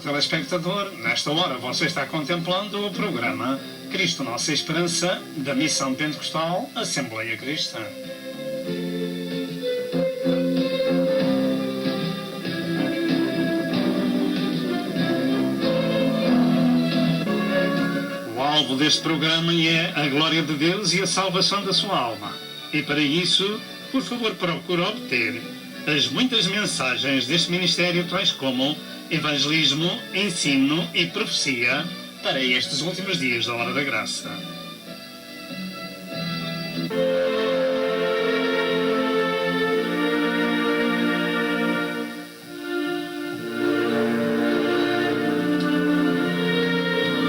telespectador, nesta hora você está contemplando o programa Cristo Nossa Esperança, da Missão Pentecostal Assembleia Cristã. O alvo deste programa é a glória de Deus e a salvação da sua alma. E para isso, por favor, procure obter as muitas mensagens deste ministério, tais como evangelismo, ensino e profecia, para estes últimos dias da Hora da Graça.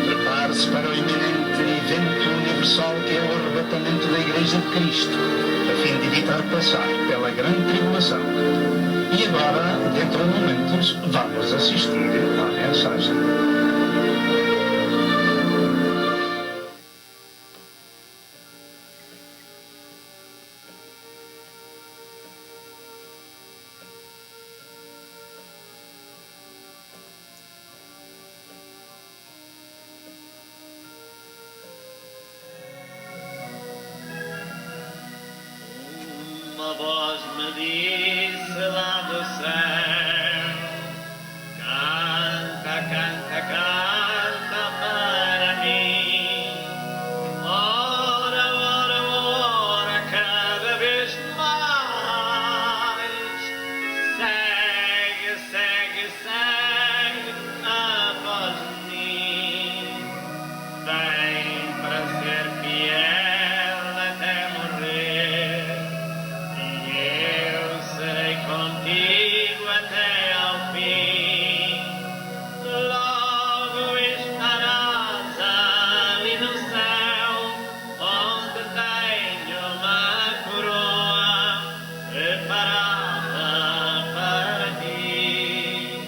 Prepare-se para o iminente evento universal que é o arrebatamento da Igreja de Cristo, a fim de evitar passar pela grande tribulação. E agora, dentro de momentos, vamos assistir à mensagem. Uma voz me disse lá do céu: canta, canta, canta para mim. Ora, ora, ora, cada vez mais. Segue, segue, segue a voz de mim. Vem para ser fiel até morrer. Eu serei contigo até ao fim. Logo estarás ali no céu, onde tenho uma coroa preparada para ti.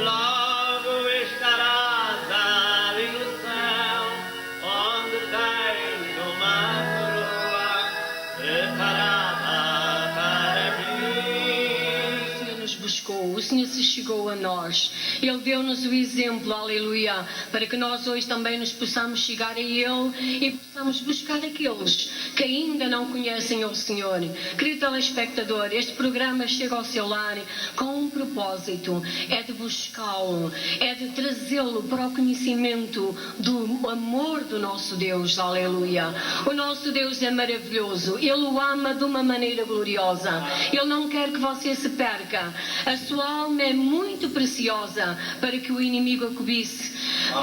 Logo estarás ali no céu, onde tenho uma coroa preparada para mim. O Senhor nos buscou, o Senhor se chegou a nós. Ele deu-nos o exemplo, aleluia, para que nós hoje também nos possamos chegar a Ele e possamos buscar aqueles que ainda não conhecem o Senhor. Querido telespectador, este programa chega ao seu lar com um propósito, é de buscá-lo, é de trazê-lo para o conhecimento do amor do nosso Deus, aleluia. O nosso Deus é maravilhoso, Ele o ama de uma maneira gloriosa, Ele não quer que você se perca. A sua alma é muito preciosa para que o inimigo a cobice.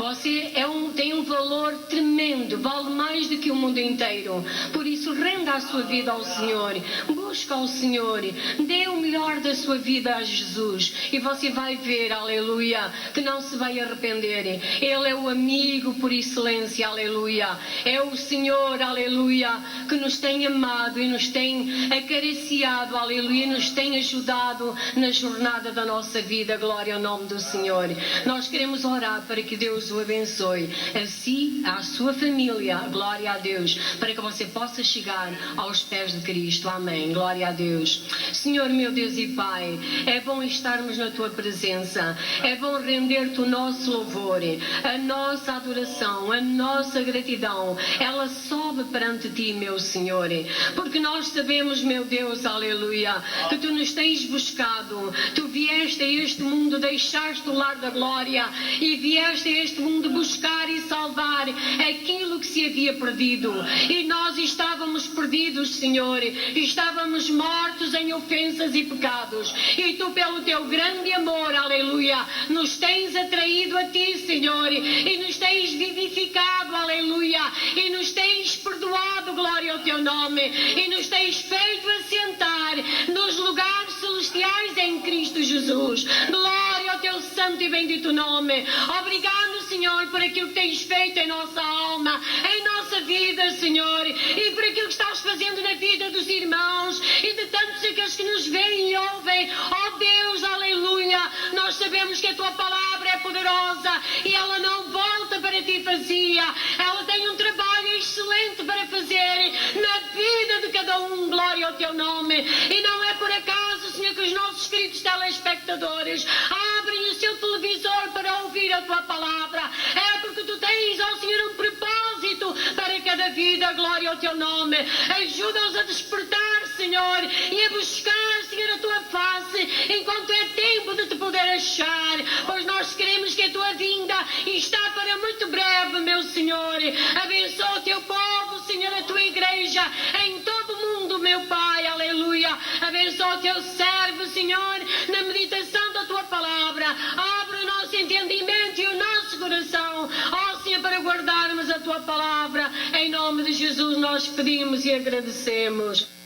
Você tem um valor tremendo, vale mais do que o mundo inteiro. Por isso, renda a sua vida ao Senhor, busca ao Senhor, dê o melhor da sua vida a Jesus e você vai ver, aleluia, que não se vai arrepender. Ele é o amigo por excelência, aleluia. É o Senhor, aleluia, que nos tem amado e nos tem acariciado, aleluia, e nos tem ajudado na jornada da nossa vida. Glória ao nome do Senhor. Nós queremos orar para que Deus o abençoe, a si, à sua família, glória a Deus, para que você possa chegar aos pés de Cristo. Amém. Glória a Deus. Senhor, meu Deus e Pai, é bom estarmos na Tua presença, é bom render-te o nosso louvor, a nossa adoração, a nossa gratidão, ela sobe perante Ti, meu Senhor, porque nós sabemos, meu Deus, aleluia, que Tu nos tens buscado, Tu vieste a este mundo, deixaste o lar da glória e vieste a este mundo buscar e salvar aquilo que se havia perdido. E nós estávamos perdidos, Senhor, estávamos mortos em ofensas e pecados. E Tu, pelo Teu grande amor, aleluia, nos tens atraído a Ti, Senhor, e nos tens vivificado, aleluia, e nos tens perdoado, glória ao Teu nome, e nos tens feito assentar nos lugares celestiais em Cristo Jesus. Glória ao Teu santo e bendito nome. Obrigado, Senhor, por aquilo que tens feito em nossa alma, em nossa vida, Senhor, e por aquilo que estás fazendo na vida dos irmãos e de tantos aqueles que nos veem e ouvem. Oh Deus, aleluia, nós sabemos que a Tua palavra é poderosa e ela não volta para Ti vazia. Ela tem um trabalho excelente para fazer na vida de cada um. Glória ao Teu nome. E não é por acaso, Senhor, que os nossos queridos telespectadores abrem o seu televisor para ouvir a tua palavra. É porque tu tens, ó Senhor, um propósito para cada vida. Glória ao teu nome. Ajuda-os a despertar, Senhor, e a buscar, Senhor, a tua face enquanto é tempo de te poder achar, pois nós queremos que a tua vinda está para muito breve, meu Senhor. Abençoa o teu povo, Senhor, a tua igreja em todo o mundo, meu Pai, aleluia. Abençoa o teu servo, Senhor, na meditação da tua palavra. Abre o nosso entendimento e o nosso coração, ó Senhor, para guardarmos a tua palavra. Em nome de Jesus nós pedimos e agradecemos.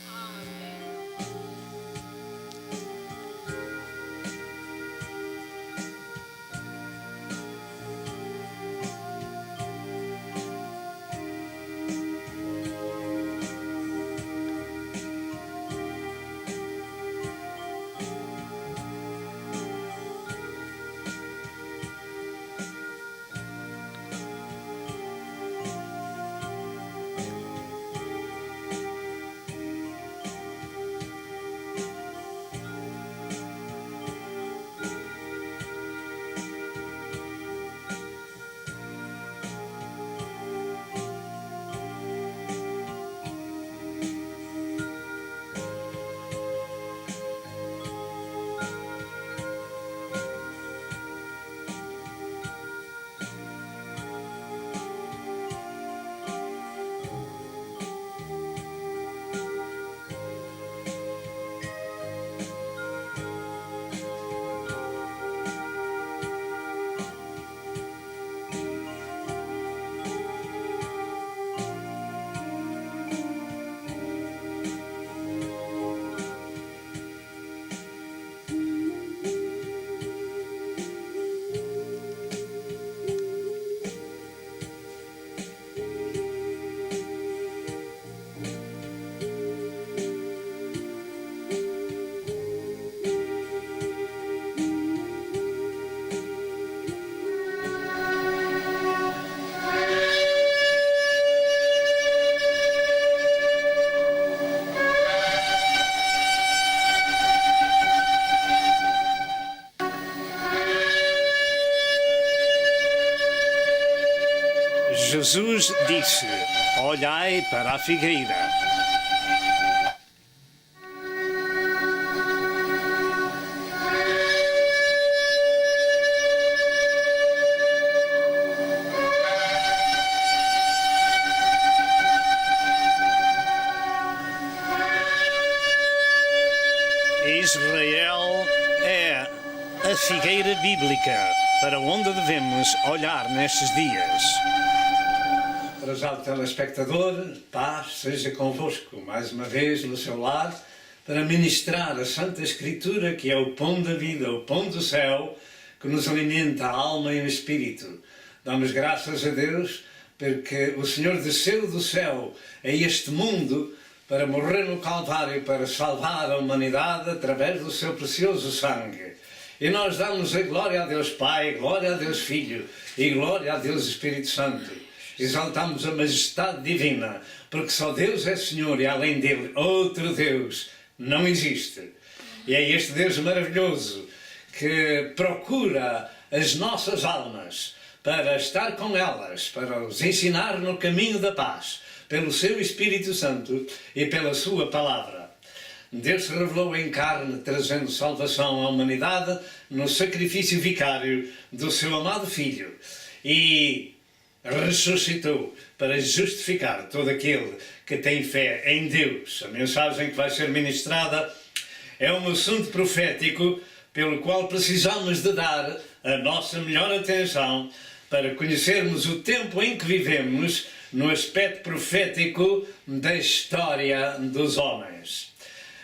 Jesus disse: olhai para a figueira. Israel é a figueira bíblica para onde devemos olhar nestes dias. Prezado telespectador, paz seja convosco, mais uma vez no seu lar, para ministrar a Santa Escritura, que é o pão da vida, o pão do céu, que nos alimenta a alma e o espírito. Damos graças a Deus, porque o Senhor desceu do céu a este mundo para morrer no Calvário, para salvar a humanidade através do seu precioso sangue. E nós damos a glória a Deus Pai, glória a Deus Filho e glória a Deus Espírito Santo. Exaltamos a majestade divina, porque só Deus é Senhor e além dele outro Deus não existe. E é este Deus maravilhoso que procura as nossas almas para estar com elas, para os ensinar no caminho da paz, pelo seu Espírito Santo e pela sua palavra. Deus se revelou em carne, trazendo salvação à humanidade no sacrifício vicário do seu amado Filho. E ressuscitou para justificar todo aquele que tem fé em Deus. A mensagem que vai ser ministrada é um assunto profético pelo qual precisamos de dar a nossa melhor atenção para conhecermos o tempo em que vivemos no aspecto profético da história dos homens.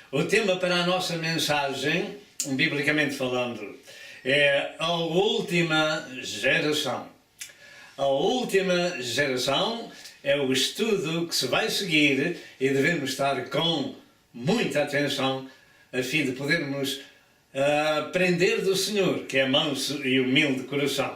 O tema para a nossa mensagem, biblicamente falando, é a última geração. A última geração é o estudo que se vai seguir e devemos estar com muita atenção a fim de podermos aprender do Senhor, que é manso e humilde de coração.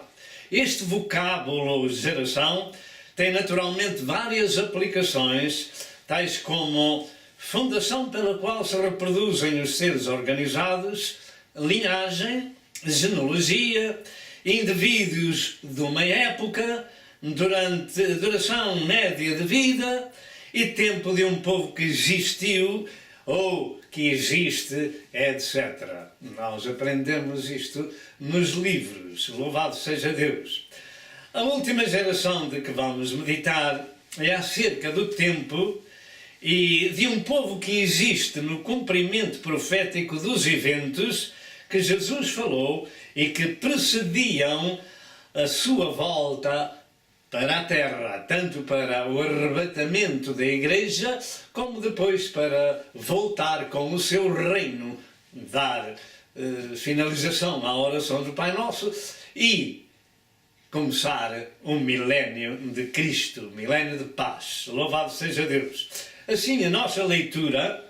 Este vocábulo geração tem naturalmente várias aplicações, tais como fundação pela qual se reproduzem os seres organizados, linhagem, genealogia indivíduos de uma época, durante a duração média de vida e tempo de um povo que existiu ou que existe, etc. Nós aprendemos isto nos livros, louvado seja Deus. A última geração de que vamos meditar é acerca do tempo e de um povo que existe no cumprimento profético dos eventos que Jesus falou e que precediam a sua volta para a terra, tanto para o arrebatamento da igreja, como depois para voltar com o seu reino, dar finalização à oração do Pai Nosso e começar um milénio de Cristo, milénio de paz. Louvado seja Deus. Assim, a nossa leitura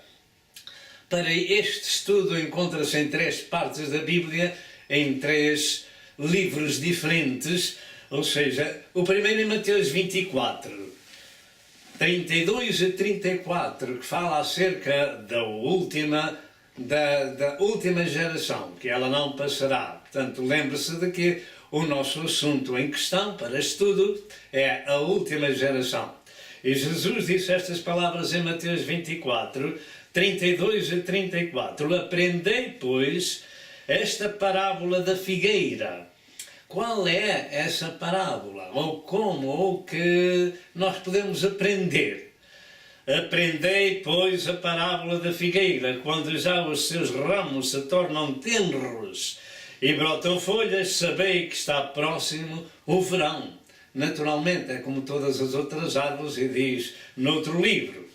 para este estudo encontra-se em 3 partes da Bíblia, em 3 livros diferentes, ou seja, o primeiro em Mateus 24, 32 a 34, que fala acerca da última geração, que ela não passará. Portanto, lembre-se de que o nosso assunto em questão para estudo é a última geração. E Jesus disse estas palavras em Mateus 24, 32 a 34. Aprendei, pois, esta parábola da figueira. Qual é essa parábola? Ou como? Ou que nós podemos aprender? Aprendei, pois, a parábola da figueira. Quando já os seus ramos se tornam tenros e brotam folhas, sabei que está próximo o verão. Naturalmente, é como todas as outras árvores, e diz noutro livro.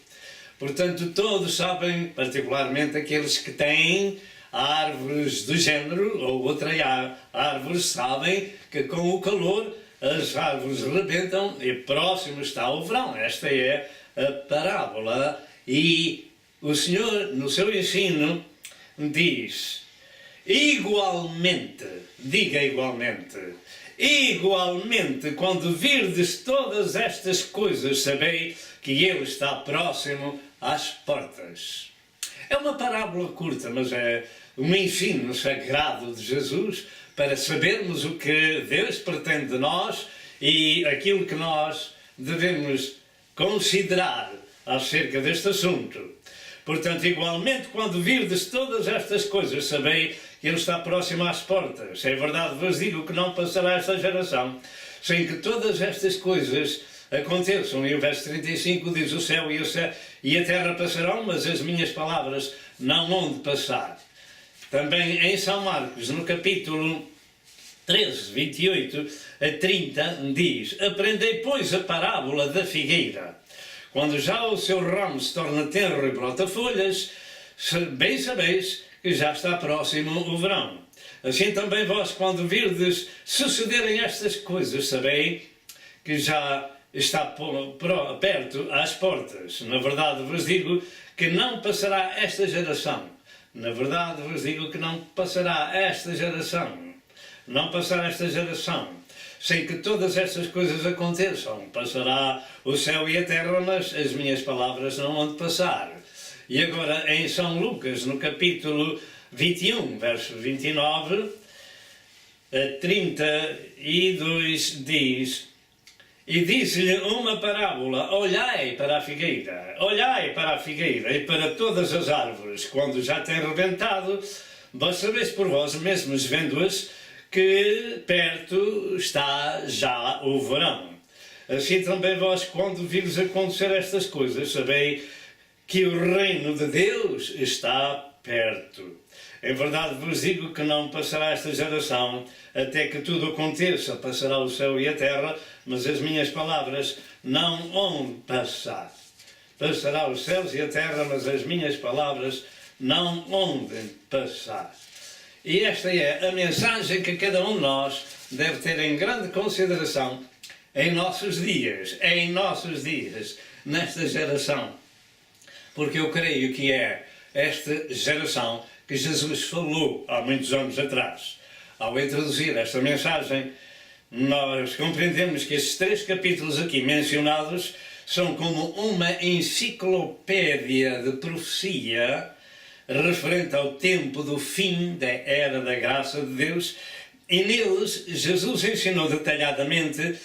Portanto, todos sabem, particularmente aqueles que têm árvores do género ou outra árvores, sabem que com o calor as árvores rebentam e próximo está o verão. Esta é a parábola. E o Senhor, no seu ensino, diz: igualmente, diga igualmente, igualmente, quando virdes todas estas coisas, sabei que Ele está próximo às portas. É uma parábola curta, mas é um ensino sagrado de Jesus para sabermos o que Deus pretende de nós e aquilo que nós devemos considerar acerca deste assunto. Portanto, igualmente, quando virdes todas estas coisas, sabei que Ele está próximo às portas. É verdade, vos digo que não passará esta geração sem que todas estas coisas aconteçam. E o verso 35 diz: o céu e a terra passarão, mas as minhas palavras não hão de passar. Também em São Marcos, no capítulo 13, 28 a 30, diz: aprendei, pois, a parábola da figueira. Quando já o seu ramo se torna tenro e brota folhas, bem sabeis que já está próximo o verão. Assim também vós, quando virdes sucederem estas coisas, sabei que já está perto às portas. Na verdade vos digo que não passará esta geração. Na verdade vos digo que não passará esta geração. Não passará esta geração sem que todas estas coisas aconteçam. Passará o céu e a terra, mas as minhas palavras não hão de passar. E agora em São Lucas, no capítulo 21, verso 29 a 32, diz: e disse-lhe uma parábola: olhai para a figueira e para todas as árvores, quando já têm rebentado, vós sabeis por vós mesmos, vendo-as, que perto está já o verão. Assim também vós, quando vires acontecer estas coisas, sabei que o reino de Deus está perto. Em verdade vos digo que não passará esta geração até que tudo aconteça. Passará o céu e a terra, mas as minhas palavras não hão de passar. Passará os céus e a terra, mas as minhas palavras não hão de passar. E esta é a mensagem que cada um de nós deve ter em grande consideração em nossos dias, nesta geração. Porque eu creio que é esta geração que Jesus falou há muitos anos atrás. Ao introduzir esta mensagem, nós compreendemos que estes 3 capítulos aqui mencionados são como uma enciclopédia de profecia referente ao tempo do fim da era da graça de Deus e neles Jesus ensinou detalhadamente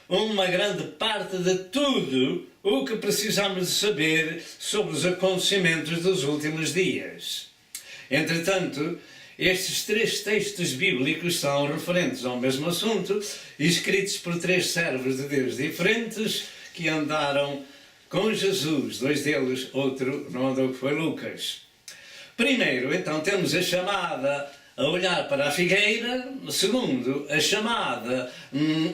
uma grande parte de tudo o que precisamos de saber sobre os acontecimentos dos últimos dias. Entretanto, estes 3 textos bíblicos são referentes ao mesmo assunto, escritos por 3 servos de Deus diferentes que andaram com Jesus. 2 deles, outro não andou, que foi Lucas. Primeiro, então, temos a chamada a olhar para a figueira. Segundo, a chamada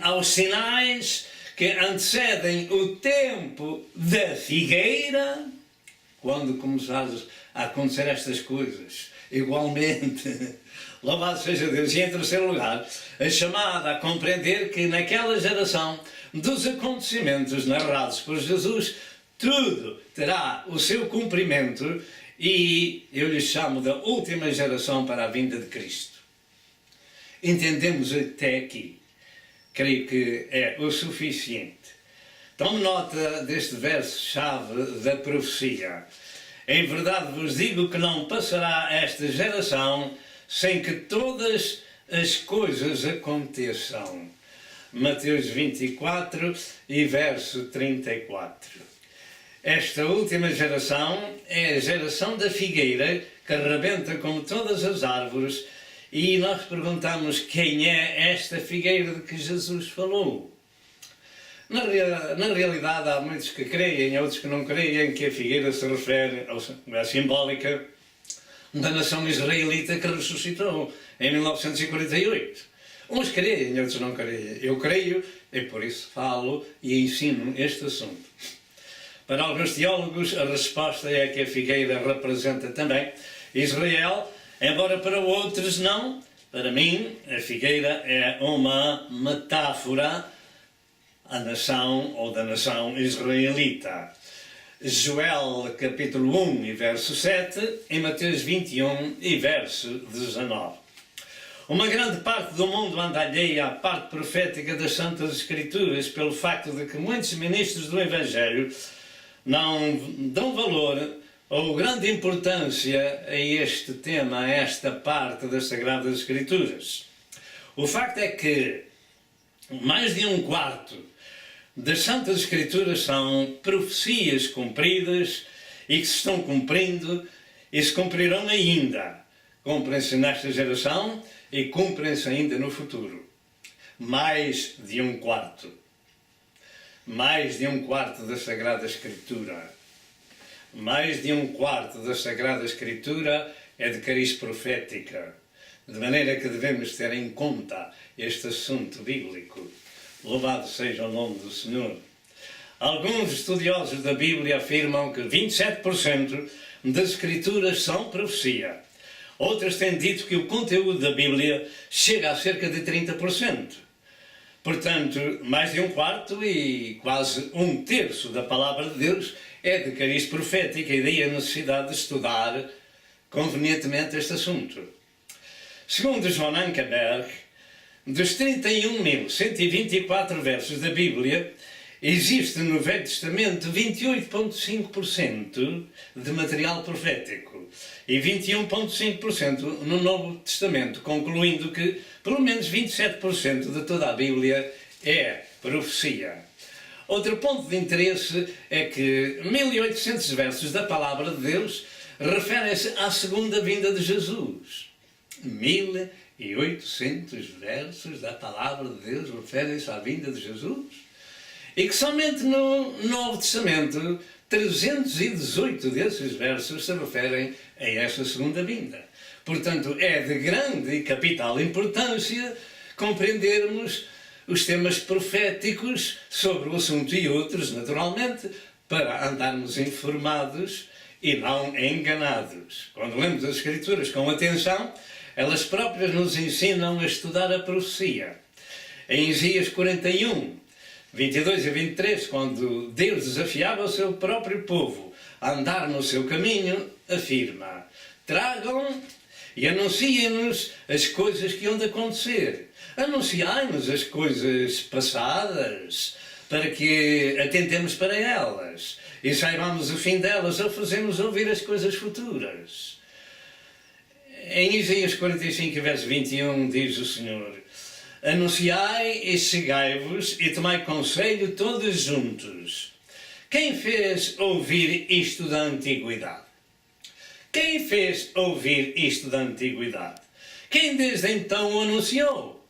aos sinais que antecedem o tempo da figueira. Quando começares a acontecer estas coisas, igualmente, louvado seja Deus. E em terceiro lugar, a chamada a compreender que naquela geração dos acontecimentos narrados por Jesus, tudo terá o seu cumprimento, e eu lhe chamo da última geração para a vinda de Cristo. Entendemos até aqui? Creio que é o suficiente. Tome nota deste verso-chave da profecia. Em verdade vos digo que não passará esta geração sem que todas as coisas aconteçam. Mateus 24 e verso 34. Esta última geração é a geração da figueira, que rebenta como todas as árvores, e nós perguntamos quem é esta figueira de que Jesus falou. Na realidade, há muitos que creem, outros que não creem, que a figueira se refere, é simbólica, da nação israelita que ressuscitou em 1948. Uns creem, outros não creem. Eu creio, e por isso falo e ensino este assunto. Para alguns teólogos, a resposta é que a figueira representa também Israel, embora para outros não. Para mim, a figueira é uma metáfora à nação ou da nação israelita. Joel capítulo 1 e verso 7 e Mateus 21 e verso 19. Uma grande parte do mundo anda alheia à parte profética das Santas Escrituras pelo facto de que muitos ministros do Evangelho não dão valor ou grande importância a este tema, a esta parte das Sagradas Escrituras. O facto é que mais de 1/4 das Santas Escrituras são profecias cumpridas e que se estão cumprindo e se cumprirão ainda. Cumprem-se nesta geração e cumprem-se ainda no futuro. Mais de 1/4. Mais de 1/4 da Sagrada Escritura. Mais de 1/4 da Sagrada Escritura é de cariz profética. De maneira que devemos ter em conta este assunto bíblico. Louvado seja o nome do Senhor. Alguns estudiosos da Bíblia afirmam que 27% das Escrituras são profecia. Outros têm dito que o conteúdo da Bíblia chega a cerca de 30%. Portanto, mais de 1/4 e quase 1/3 da Palavra de Deus é de cariz profético, e daí a necessidade de estudar convenientemente este assunto. Segundo John Ankerberg, dos 31.124 versos da Bíblia, existe no Velho Testamento 28,5% de material profético e 21,5% no Novo Testamento, concluindo que pelo menos 27% de toda a Bíblia é profecia. Outro ponto de interesse é que 1.800 versos da Palavra de Deus referem-se à segunda vinda de Jesus. 1.800 versos da Palavra de Deus referem-se à vinda de Jesus? E que somente no Novo Testamento 318 desses versos se referem a esta segunda vinda. Portanto, é de grande e capital importância compreendermos os temas proféticos sobre o assunto e outros, naturalmente, para andarmos informados e não enganados. Quando lemos as Escrituras com atenção, elas próprias nos ensinam a estudar a profecia. Em Isaías 41, 22 e 23, quando Deus desafiava o seu próprio povo a andar no seu caminho, afirma: tragam e anunciem-nos as coisas que hão de acontecer. Anunciai-nos as coisas passadas, para que atentemos para elas e saibamos o fim delas, ou fazemos ouvir as coisas futuras. Em Isaías 45, verso 21, diz o Senhor: Anunciai e chegai-vos e tomai conselho todos juntos. Quem fez ouvir isto da antiguidade? Quem fez ouvir isto da antiguidade? Quem desde então o anunciou?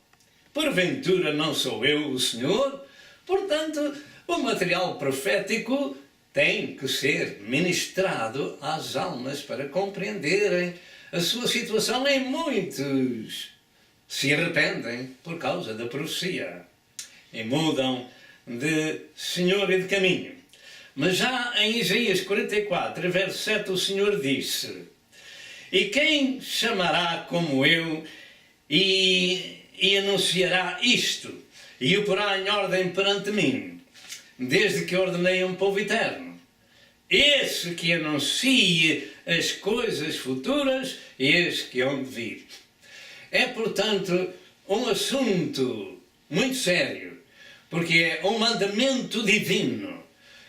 Porventura não sou eu o Senhor? Portanto, o material profético tem que ser ministrado às almas para compreenderem a sua situação. E muitos se arrependem por causa da profecia e mudam de Senhor e de caminho. Mas já em Isaías 44, verso 7, o Senhor disse: e quem chamará como eu e anunciará isto, e o porá em ordem perante mim, desde que ordenei um povo eterno? Esse que anuncie as coisas futuras e esse que hão de vir. É, portanto, um assunto muito sério, porque é um mandamento divino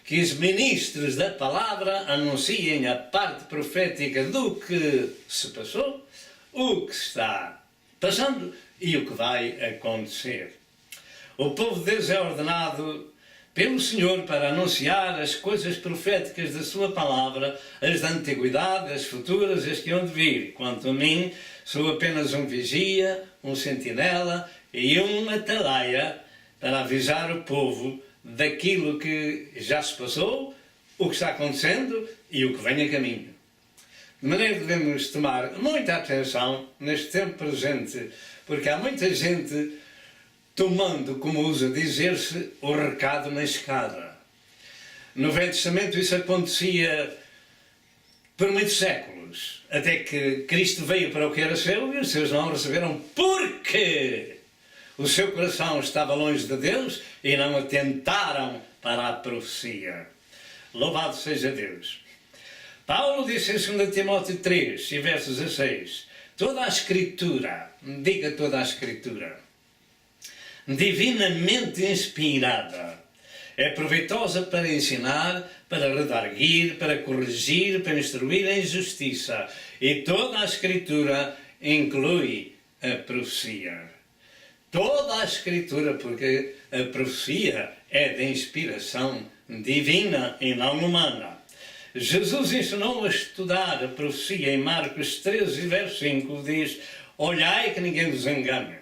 que os ministros da palavra anunciem a parte profética do que se passou, o que está passando e o que vai acontecer. O povo de Deus é ordenado pelo Senhor para anunciar as coisas proféticas da sua palavra, as da antiguidade, as futuras, as que hão de vir. Quanto a mim, sou apenas um vigia, um sentinela e um atalaia para avisar o povo daquilo que já se passou, o que está acontecendo e o que vem a caminho. De maneira que devemos tomar muita atenção neste tempo presente, porque há muita gente tomando, como usa dizer-se, o recado na escada. No Velho Testamento isso acontecia por muitos séculos, até que Cristo veio para o que era seu e os seus não o receberam porque o seu coração estava longe de Deus e não atentaram para a profecia. Louvado seja Deus. Paulo disse em 2 Timóteo 3, verso 16, toda a Escritura, diga toda a Escritura, divinamente inspirada, é proveitosa para ensinar, para redarguir, para corrigir, para instruir em justiça. E toda a Escritura inclui a profecia. Toda a Escritura, porque a profecia é de inspiração divina e não humana. Jesus ensinou a estudar a profecia em Marcos 13, verso 5, diz: olhai que ninguém vos engane.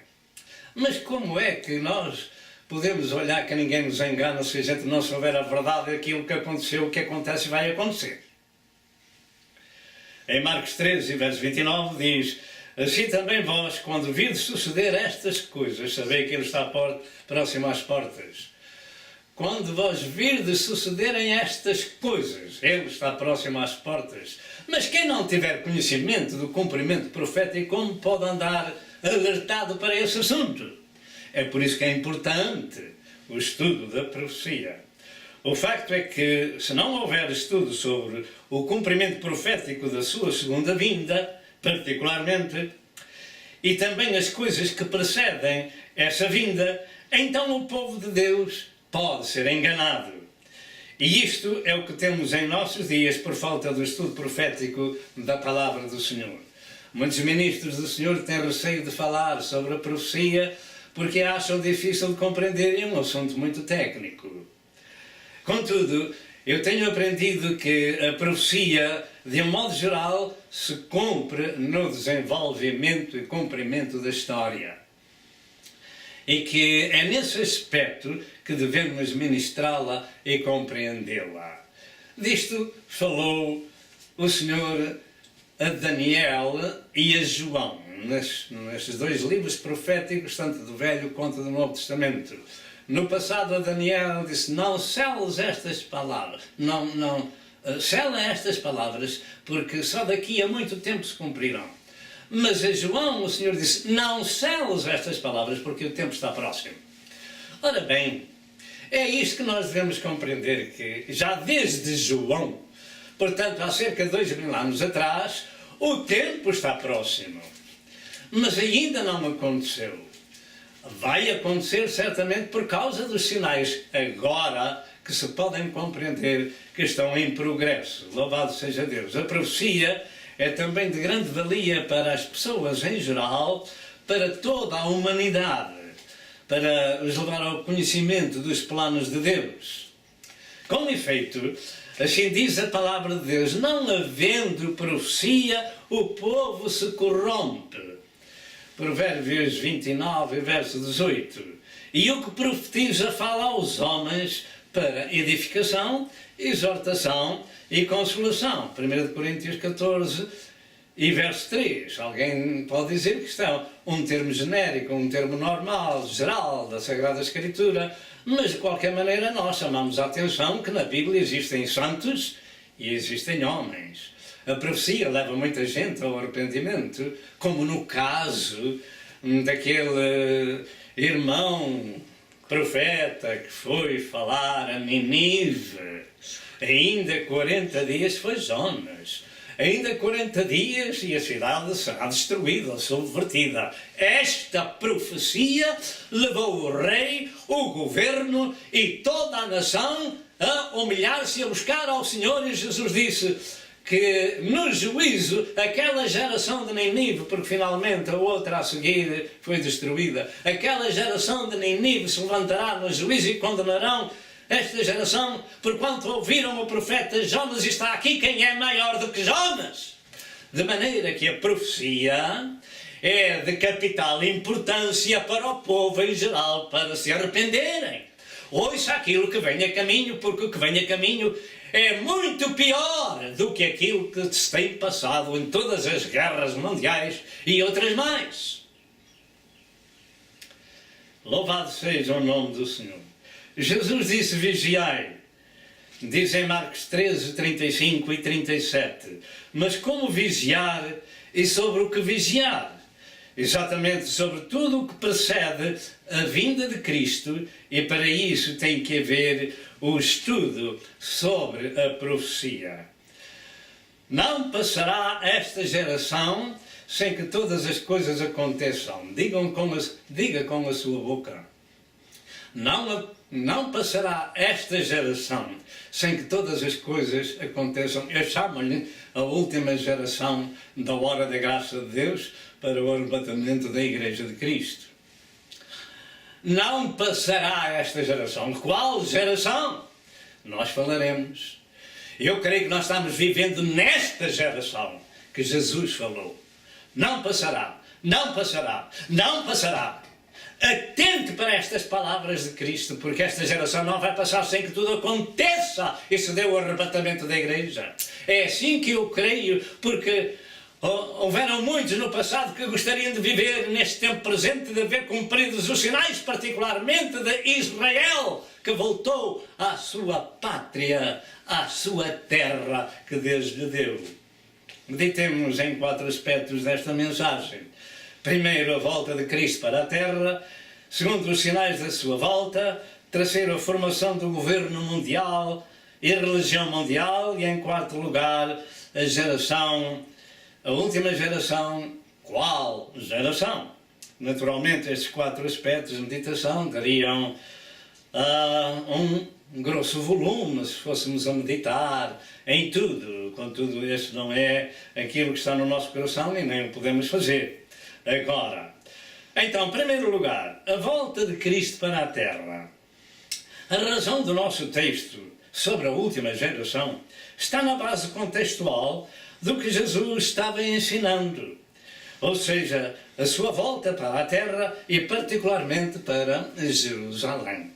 Mas como é que nós podemos olhar que ninguém nos engana se a gente não souber a verdade daquilo que aconteceu, o que acontece e vai acontecer? Em Marcos 13, verso 29, diz: assim também vós, quando virdes suceder estas coisas, sabei que Ele está próximo às portas. Quando vós virdes sucederem estas coisas, Ele está próximo às portas. Mas quem não tiver conhecimento do cumprimento profético, como pode andar alertado para esse assunto? É por isso que é importante o estudo da profecia. O facto é que, se não houver estudo sobre o cumprimento profético da sua segunda vinda, particularmente, e também as coisas que precedem essa vinda, então o povo de Deus pode ser enganado. E isto é o que temos em nossos dias por falta do estudo profético da palavra do Senhor. Muitos ministros do Senhor têm receio de falar sobre a profecia porque acham difícil de compreender e é um assunto muito técnico. Contudo, eu tenho aprendido que a profecia, de um modo geral, se cumpre no desenvolvimento e cumprimento da história. E que é nesse aspecto que devemos ministrá-la e compreendê-la. Disto falou o Senhor a Daniel e a João, nestes dois livros proféticos, tanto do Velho quanto do Novo Testamento. No passado, a Daniel disse: não seles estas palavras, sela estas palavras, porque só daqui a muito tempo se cumprirão. Mas a João, o Senhor disse: não seles estas palavras, porque o tempo está próximo. Ora bem, é isto que nós devemos compreender, que já desde João, portanto há cerca de 2000 anos atrás, o tempo está próximo. Mas ainda não aconteceu. Vai acontecer certamente por causa dos sinais agora que se podem compreender que estão em progresso. Louvado seja Deus. A profecia é também de grande valia para as pessoas em geral, para toda a humanidade. para os levar ao conhecimento dos planos de Deus. Com efeito, assim diz a palavra de Deus, não havendo profecia, o povo se corrompe. Provérbios 29, verso 18. E o que profetiza fala aos homens para edificação, exortação e consolação. 1 Coríntios 14 e verso 3. Alguém pode dizer que isto é um termo genérico, um termo normal, geral da Sagrada Escritura, mas de qualquer maneira nós chamamos a atenção que na Bíblia existem santos e existem homens. A profecia leva muita gente ao arrependimento, como no caso daquele irmão profeta que foi falar a Nínive. Ainda 40 dias foi Jonas. Ainda 40 dias e a cidade será destruída, subvertida. Esta profecia levou o rei, o governo e toda a nação a humilhar-se e a buscar ao Senhor, e Jesus disse que no juízo aquela geração de Nínive, porque finalmente a outra a seguir foi destruída, aquela geração de Nínive se levantará no juízo e condenarão esta geração, porquanto ouviram o profeta Jonas, e está aqui quem é maior do que Jonas. De maneira que a profecia é de capital importância para o povo em geral, para se arrependerem. Ouça aquilo que vem a caminho, porque o que vem a caminho é muito pior do que aquilo que se tem passado em todas as guerras mundiais e outras mais. Louvado seja o nome do Senhor. Jesus disse, vigiai, diz em Marcos 13, 35 e 37. Mas como vigiar e sobre o que vigiar? Exatamente sobre tudo o que precede a vinda de Cristo, e para isso tem que haver o estudo sobre a profecia. Não passará esta geração sem que todas as coisas aconteçam. Diga com a sua boca. Não passará esta geração sem que todas as coisas aconteçam. Eu chamo-lhe a última geração da hora da graça de Deus para o arrebatamento da Igreja de Cristo. Não passará esta geração. Qual geração? Nós falaremos. Eu creio que nós estamos vivendo nesta geração que Jesus falou. Não passará, não passará, não passará. Atente para estas palavras de Cristo, porque esta geração não vai passar sem que tudo aconteça e se dê o arrebatamento da Igreja. É assim que eu creio, porque houveram muitos no passado que gostariam de viver neste tempo presente, de ver cumpridos os sinais, particularmente de Israel, que voltou à sua pátria, à sua terra que Deus lhe deu. Meditemos em 4 aspectos desta mensagem. Primeiro, a volta de Cristo para a terra. Segundo, os sinais da sua volta. Terceiro, a formação do governo mundial e religião mundial. E em quarto lugar, a última geração. Qual geração? Naturalmente, estes 4 aspectos de meditação dariam um grosso volume se fôssemos a meditar em tudo. Contudo, este não é aquilo que está no nosso coração e nem o podemos fazer agora. Então, em primeiro lugar, a volta de Cristo para a terra. A razão do nosso texto sobre a última geração está na base contextual do que Jesus estava ensinando, ou seja, a sua volta para a terra e particularmente para Jerusalém.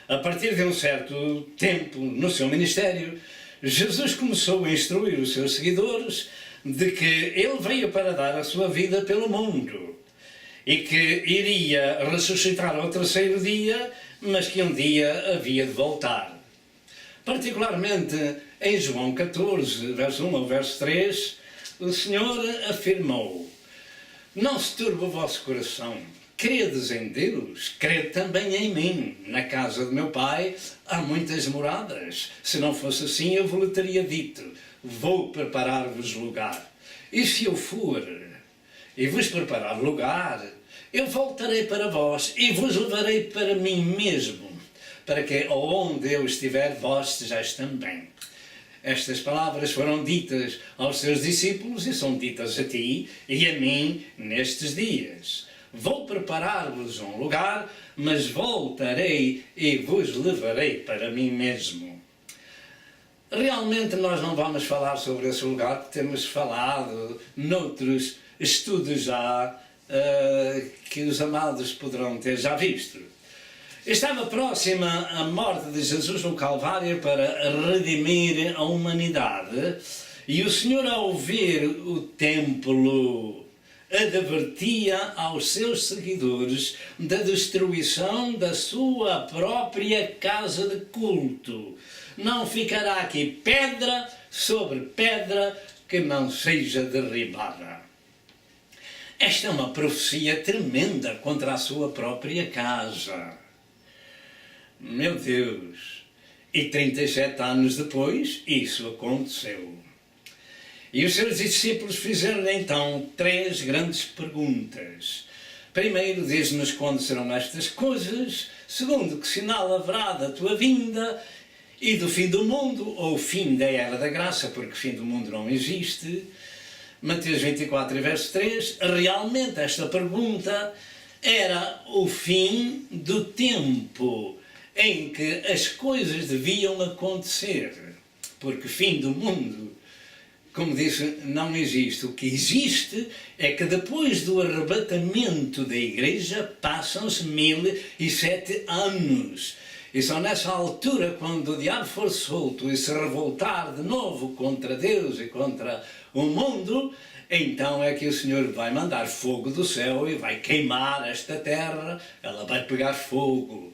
A partir de um certo tempo no seu ministério, Jesus começou a instruir os seus seguidores de que ele veio para dar a sua vida pelo mundo e que iria ressuscitar ao terceiro dia, mas que um dia havia de voltar. Particularmente em João 14, verso 1 ao verso 3, o Senhor afirmou: não se turbe o vosso coração. Credes em Deus, crede também em mim. Na casa de meu Pai há muitas moradas. Se não fosse assim, eu vos teria dito: vou preparar-vos lugar. E se eu for e vos preparar lugar, eu voltarei para vós e vos levarei para mim mesmo, para que onde eu estiver, vós estejais também. Estas palavras foram ditas aos seus discípulos e são ditas a ti e a mim nestes dias. Vou preparar-vos um lugar, mas voltarei e vos levarei para mim mesmo. Realmente nós não vamos falar sobre esse lugar, porque temos falado noutros estudos já que os amados poderão ter já visto. Estava próxima a morte de Jesus no Calvário para redimir a humanidade, e o Senhor, ao ver o templo, advertia aos seus seguidores da destruição da sua própria casa de culto. Não ficará aqui pedra sobre pedra que não seja derribada. Esta é uma profecia tremenda contra a sua própria casa. Meu Deus! E 37 anos depois, isso aconteceu. E os seus discípulos fizeram então 3 grandes perguntas. Primeiro, diz-nos quando serão estas coisas. Segundo, que sinal haverá da tua vinda e do fim do mundo, ou fim da era da graça, porque fim do mundo não existe. Mateus 24, verso 3. Realmente esta pergunta era o fim do tempo em que as coisas deviam acontecer. Porque fim do mundo, como disse, não existe. O que existe é que depois do arrebatamento da Igreja passam-se 1007 anos. E só nessa altura, quando o diabo for solto e se revoltar de novo contra Deus e contra o mundo, então é que o Senhor vai mandar fogo do céu e vai queimar esta terra, ela vai pegar fogo.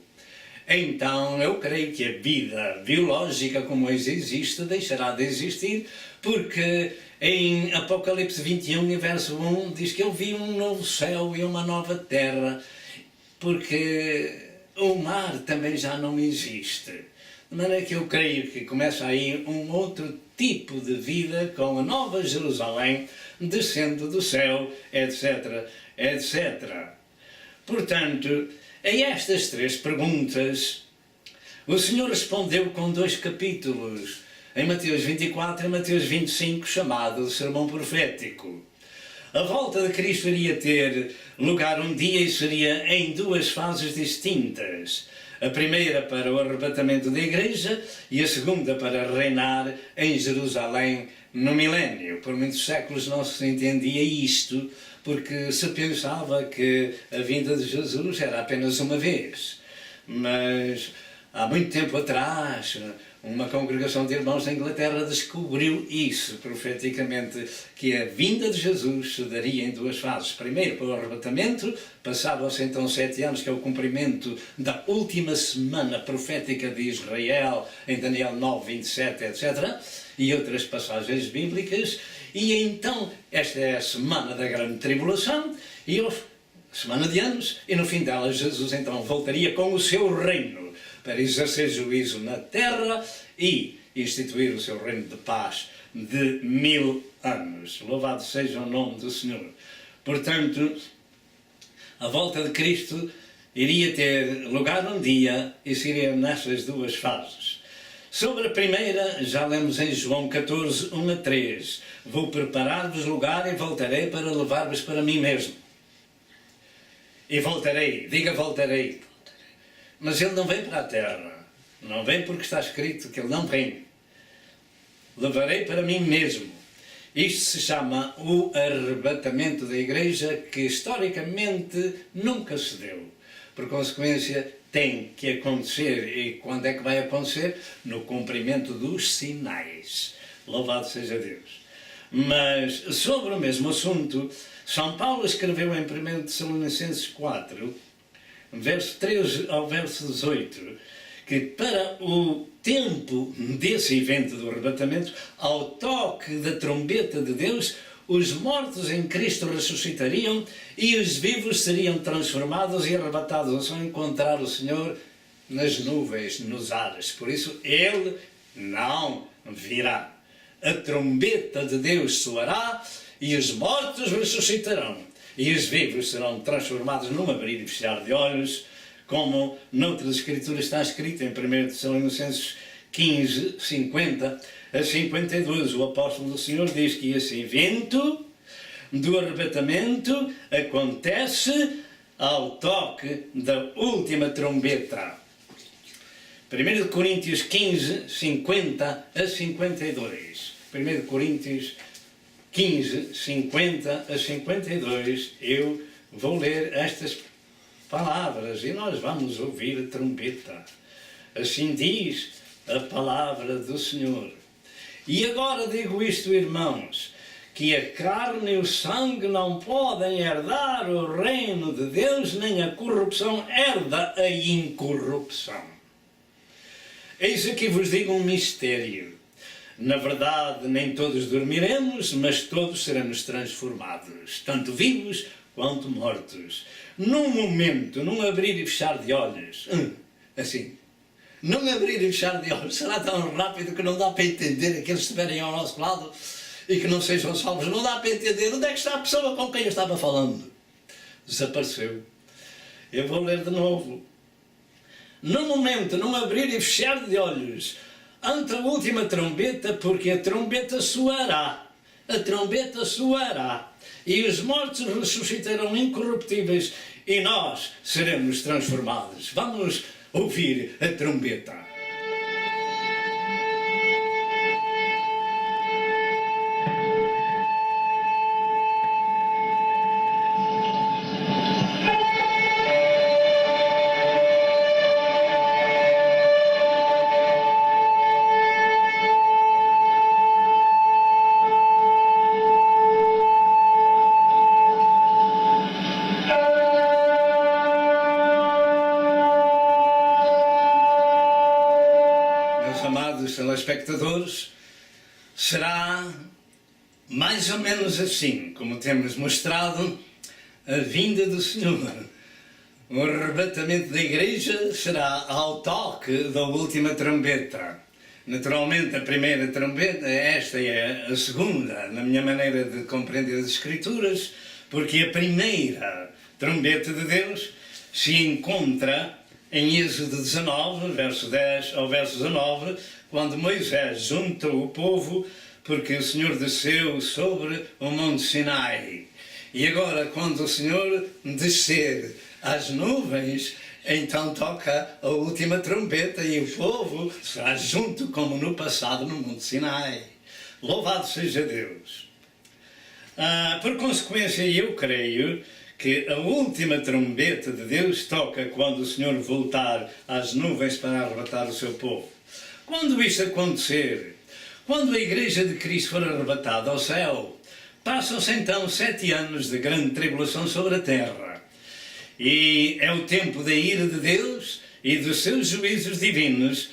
Então eu creio que a vida biológica como hoje existe deixará de existir, porque em Apocalipse 21, verso 1, diz que eu vi um novo céu e uma nova terra, porque o mar também já não existe. De maneira que eu creio que começa aí um outro tipo de vida com a Nova Jerusalém descendo do céu, etc, etc. Portanto, a estas 3 perguntas, o Senhor respondeu com 2 capítulos, em Mateus 24 e Mateus 25, chamado o Sermão Profético. A volta de Cristo iria ter lugar um dia e seria em 2 fases distintas. A primeira para o arrebatamento da Igreja e a segunda para reinar em Jerusalém no milénio. Por muitos séculos não se entendia isto, porque se pensava que a vinda de Jesus era apenas uma vez. Mas há muito tempo atrás, uma congregação de irmãos da Inglaterra descobriu isso profeticamente, que a vinda de Jesus se daria em 2 fases. Primeiro para o arrebatamento, passavam-se então 7 anos, que é o cumprimento da última semana profética de Israel, em Daniel 9, 27, etc., e outras passagens bíblicas, e então esta é a semana da grande tribulação, e a semana de anos, e no fim dela Jesus então voltaria com o seu reino, para exercer juízo na terra e instituir o seu reino de paz de 1000 anos. Louvado seja o nome do Senhor. Portanto, a volta de Cristo iria ter lugar um dia e seria nessas 2 fases. Sobre a primeira, já lemos em João 14, 1 a 3. Vou preparar-vos lugar e voltarei para levar-vos para mim mesmo. E voltarei, diga voltarei. Mas ele não vem para a terra, não vem porque está escrito que ele não vem. Levarei para mim mesmo. Isto se chama o arrebatamento da Igreja, que historicamente nunca se deu. Por consequência, tem que acontecer. E quando é que vai acontecer? No cumprimento dos sinais. Louvado seja Deus. Mas sobre o mesmo assunto, São Paulo escreveu em 1 Tessalonicenses 4, verso 13 ao verso 18, que para o tempo desse evento do arrebatamento, ao toque da trombeta de Deus, os mortos em Cristo ressuscitariam e os vivos seriam transformados e arrebatados ao encontrar o Senhor nas nuvens, nos ares. Por isso, Ele não virá. A trombeta de Deus soará e os mortos ressuscitarão. E os vivos serão transformados num abrir e fechar de olhos, como noutras escrituras está escrito em 1 Tessalonicenses 15, 50 a 52. O apóstolo do Senhor diz que esse evento do arrebatamento acontece ao toque da última trombeta. 1 Coríntios 15, 50 a 52. 1 Coríntios 15, 50 a 52, eu vou ler estas palavras e nós vamos ouvir a trombeta. Assim diz a palavra do Senhor. E agora digo isto, irmãos, que a carne e o sangue não podem herdar o reino de Deus, nem a corrupção herda a incorrupção. Eis aqui vos digo um mistério. Na verdade, nem todos dormiremos, mas todos seremos transformados, tanto vivos quanto mortos. Num momento, num abrir e fechar de olhos. Assim. Num abrir e fechar de olhos. Será tão rápido que não dá para entender aqueles que estiverem ao nosso lado e que não sejam salvos. Não dá para entender onde é que está a pessoa com quem eu estava falando. Desapareceu. Eu vou ler de novo. Num momento, num abrir e fechar de olhos, ante a última trombeta, porque a trombeta soará. A trombeta soará. E os mortos ressuscitarão incorruptíveis e nós seremos transformados. Vamos ouvir a trombeta. Telespectadores, será mais ou menos assim, como temos mostrado, a vinda do Senhor. O arrebatamento da igreja será ao toque da última trombeta. Naturalmente, a primeira trombeta, esta é a segunda, na minha maneira de compreender as Escrituras, porque a primeira trombeta de Deus se encontra em Êxodo 19, verso 10 ao verso 19, quando Moisés juntou o povo, porque o Senhor desceu sobre o Monte Sinai. E agora, quando o Senhor descer as nuvens, então toca a última trombeta e o povo será junto como no passado no Monte Sinai. Louvado seja Deus! Por consequência, eu creio que a última trombeta de Deus toca quando o Senhor voltar às nuvens para arrebatar o seu povo. Quando isto acontecer, quando a Igreja de Cristo for arrebatada ao céu, passam-se então 7 anos de grande tribulação sobre a terra. E é o tempo da ira de Deus e dos seus juízos divinos,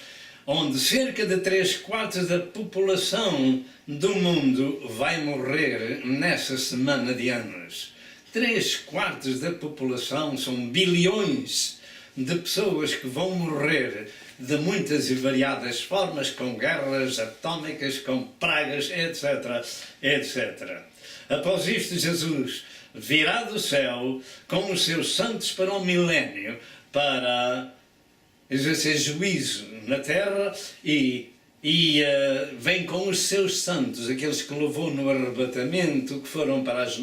onde cerca de 3/4 da população do mundo vai morrer nessa semana de anos. 3/4 da população são bilhões de pessoas que vão morrer de muitas e variadas formas, com guerras atómicas, com pragas, etc, etc. Após isto, Jesus virá do céu com os seus santos para o milénio, para exercer juízo na terra e vem com os seus santos, aqueles que levou no arrebatamento, que foram para as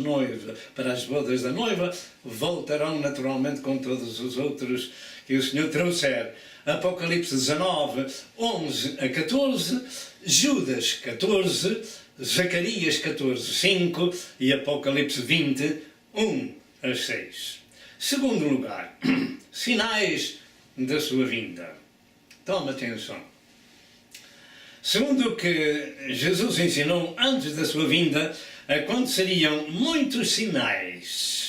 bodas da noiva, voltarão naturalmente com todos os outros que o Senhor trouxer. Apocalipse 19, 11 a 14, Judas 14, Zacarias 14, 5 e Apocalipse 20, 1 a 6. Segundo lugar, sinais da sua vinda. Toma atenção. Segundo o que Jesus ensinou, antes da sua vinda, aconteceriam muitos sinais.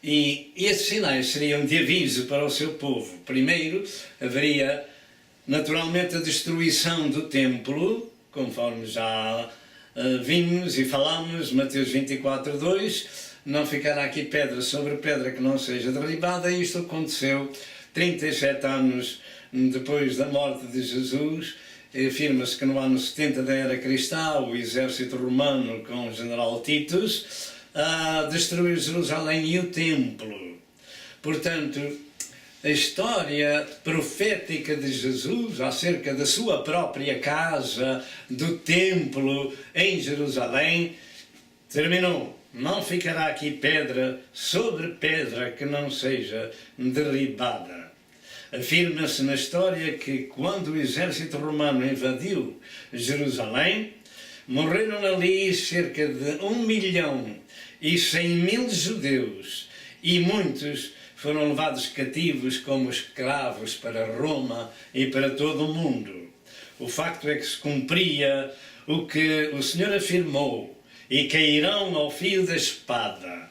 E esses sinais seriam de aviso para o seu povo. Primeiro, haveria naturalmente a destruição do templo, conforme já vimos e falámos, Mateus 24, 2, não ficará aqui pedra sobre pedra que não seja derribada. E isto aconteceu 37 anos depois da morte de Jesus. Afirma-se que no ano 70 da era cristã, o exército romano com o general Titus destruiu Jerusalém e o templo. Portanto, a história profética de Jesus acerca da sua própria casa, do templo em Jerusalém, terminou. não ficará aqui pedra sobre pedra que não seja derribada. Afirma-se na história que quando o exército romano invadiu Jerusalém, morreram ali cerca de 1.100.000 judeus e muitos foram levados cativos como escravos para Roma e para todo o mundo. O facto é que se cumpria o que o Senhor afirmou: e cairão ao fio da espada,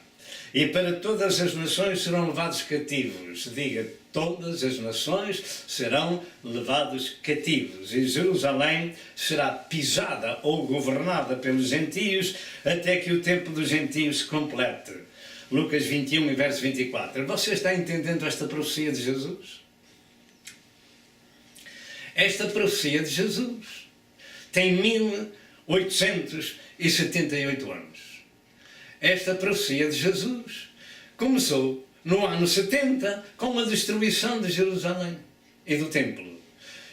e para todas as nações serão levados cativos. Diga, todas as nações serão levados cativos, e Jerusalém será pisada ou governada pelos gentios até que o tempo dos gentios se complete. Lucas 21 e verso 24. Você está entendendo esta profecia de Jesus? Esta profecia de Jesus tem 1878 anos. Esta profecia de Jesus começou no ano 70 com a destruição de Jerusalém e do templo.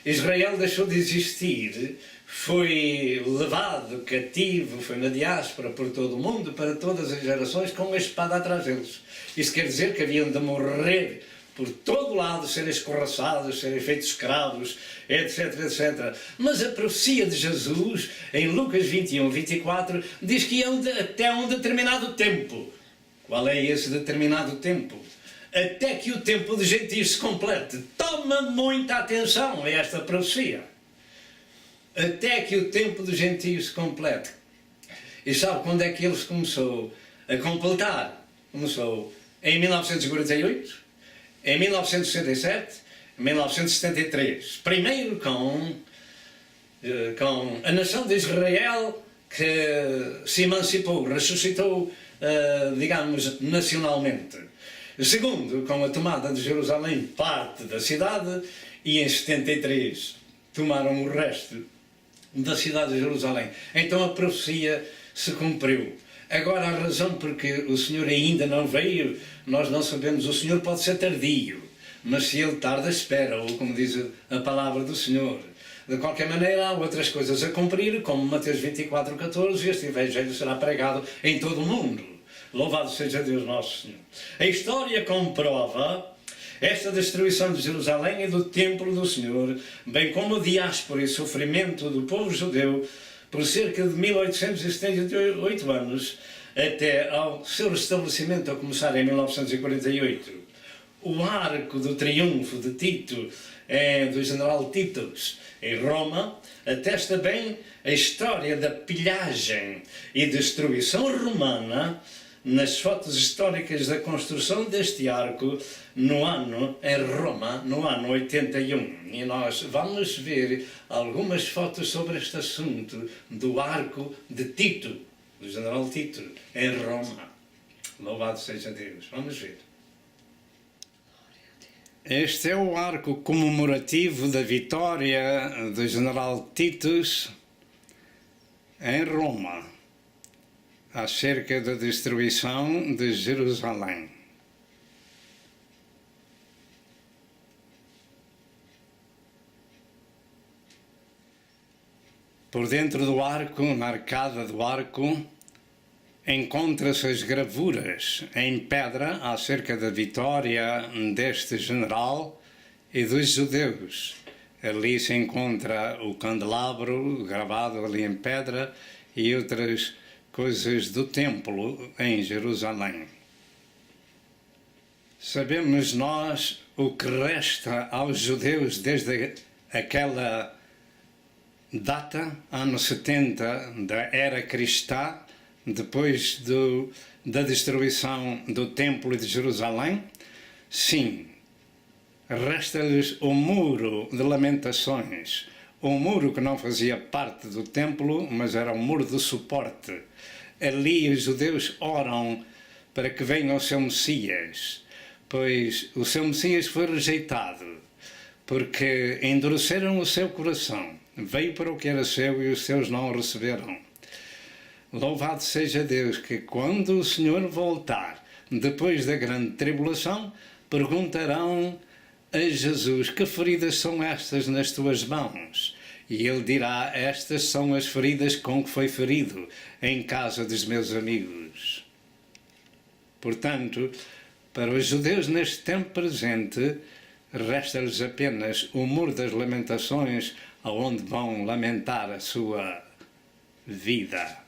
Israel deixou de existir, foi levado cativo, foi na diáspora por todo o mundo, para todas as gerações, com a espada atrás deles. Isso quer dizer que haviam de morrer por todo lado, serem escorraçados, serem feitos escravos, etc, etc. Mas a profecia de Jesus, em Lucas 21, 24, diz que iam até um determinado tempo. Qual é esse determinado tempo? Até que o tempo dos gentios se complete. Toma muita atenção a esta profecia. Até que o tempo dos gentios se complete. E sabe quando é que ele começou a completar? Começou em 1948, em 1967, em 1973. Primeiro com a nação de Israel, que se emancipou, ressuscitou, digamos, nacionalmente. Segundo, com a tomada de Jerusalém, parte da cidade, e em 73 tomaram o resto da cidade de Jerusalém. Então a profecia se cumpriu. Agora, a razão porque o Senhor ainda não veio, nós não sabemos. O Senhor pode ser tardio, mas se Ele tarda, espera, ou como diz a palavra do Senhor. De qualquer maneira, há outras coisas a cumprir, como Mateus 24, 14, este Evangelho será pregado em todo o mundo. Louvado seja Deus nosso Senhor. A história comprova esta destruição de Jerusalém e do templo do Senhor, bem como a diáspora e sofrimento do povo judeu por cerca de 1878 anos, até ao seu restabelecimento a começar em 1948. O arco do triunfo de Tito, do general Titus, em Roma, atesta bem a história da pilhagem e destruição romana nas fotos históricas da construção deste arco em Roma, no ano 81. E nós vamos ver algumas fotos sobre este assunto do arco de Tito, do general Tito, em Roma. Louvado seja Deus. Vamos ver. Este é o arco comemorativo da vitória do general Titus em Roma, acerca da destruição de Jerusalém. Por dentro do arco, na arcada do arco, encontra-se as gravuras em pedra acerca da vitória deste general e dos judeus. Ali se encontra o candelabro gravado ali em pedra e outras coisas do templo em Jerusalém. Sabemos nós o que resta aos judeus desde aquela data, ano 70 da era cristã, depois da destruição do templo de Jerusalém? Sim, resta-lhes o muro de lamentações, um muro que não fazia parte do templo, mas era um muro de suporte. Ali os judeus oram para que venha o seu Messias, pois o seu Messias foi rejeitado, porque endureceram o seu coração. Veio para o que era seu e os seus não o receberam. Louvado seja Deus, que quando o Senhor voltar, depois da grande tribulação, perguntarão a Jesus: que feridas são estas nas tuas mãos? E ele dirá: estas são as feridas com que foi ferido em casa dos meus amigos. Portanto, para os judeus neste tempo presente, resta-lhes apenas o Muro das Lamentações, aonde vão lamentar a sua vida.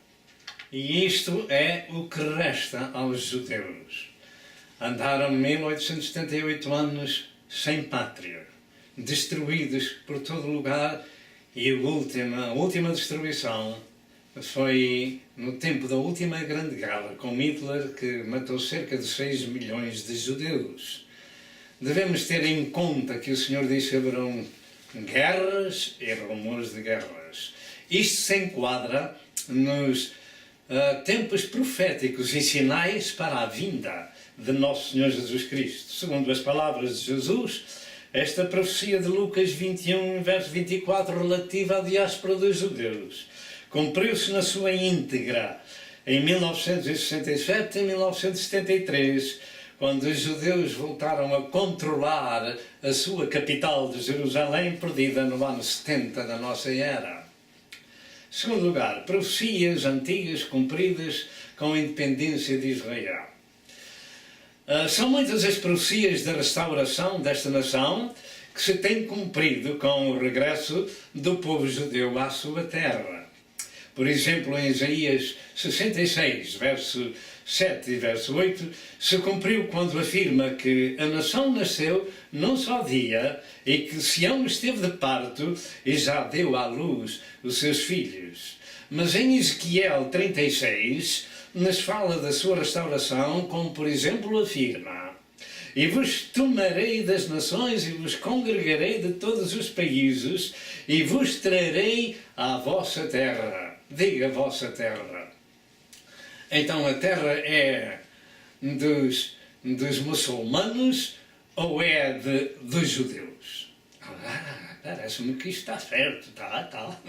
E isto é o que resta aos judeus. Andaram 1878 anos sem pátria, destruídos por todo lugar, e a última destruição foi no tempo da última Grande Guerra, com Hitler, que matou cerca de 6 milhões de judeus. Devemos ter em conta que o Senhor disse que haverão guerras e rumores de guerras. Isto se enquadra nos tempos proféticos e sinais para a vinda de Nosso Senhor Jesus Cristo. Segundo as palavras de Jesus, esta profecia de Lucas 21, verso 24, relativa à diáspora dos judeus, cumpriu-se na sua íntegra em 1967 e 1973, quando os judeus voltaram a controlar a sua capital de Jerusalém, perdida no ano 70 da nossa era. Segundo lugar, profecias antigas cumpridas com a independência de Israel. São muitas as profecias da restauração desta nação que se têm cumprido com o regresso do povo judeu à sua terra. Por exemplo, em Isaías 66, verso 7 e verso 8, se cumpriu quando afirma que a nação nasceu num só dia e que Sião esteve de parto e já deu à luz os seus filhos. Mas em Ezequiel 36, nos fala da sua restauração, como por exemplo afirma: e vos tomarei das nações e vos congregarei de todos os países e vos trarei à vossa terra. Diga vossa terra. Então a terra é dos muçulmanos ou é dos judeus? Parece-me que isto está certo, está.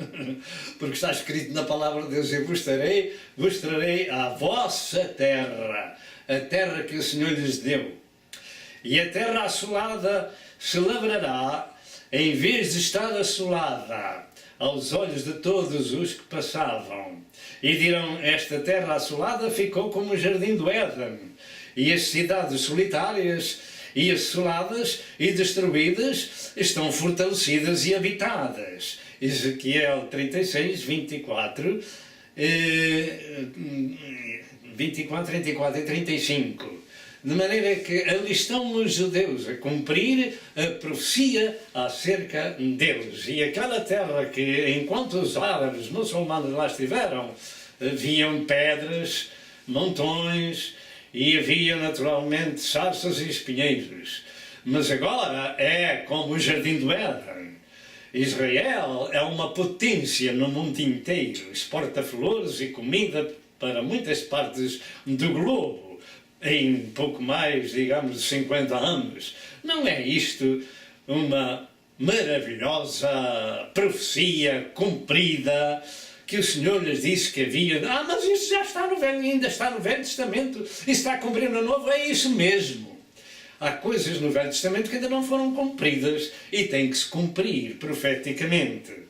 Porque está escrito na palavra de Deus: e vos trarei à vossa terra, a terra que o Senhor lhes deu. E a terra assolada se lavrará, em vez de estar assolada aos olhos de todos os que passavam. E dirão: esta terra assolada ficou como o jardim do Éden, e as cidades solitárias e assoladas e destruídas estão fortalecidas e habitadas. Ezequiel 36, 24, 34 e 35. De maneira que ali estão os judeus a cumprir a profecia acerca deles. E aquela terra que, enquanto os árabes muçulmanos lá estiveram, haviam pedras, montões, e havia naturalmente sarças e espinheiros. Mas agora é como o jardim do Éden. Israel é uma potência no mundo inteiro, exporta flores e comida para muitas partes do globo em pouco mais, digamos, de 50 anos. Não é isto uma maravilhosa profecia cumprida que o Senhor lhes disse que havia? Mas isso já está no Velho, ainda está no Velho Testamento, isso está a cumprir no Novo. É isso mesmo. Há coisas no Velho Testamento que ainda não foram cumpridas e têm que se cumprir profeticamente.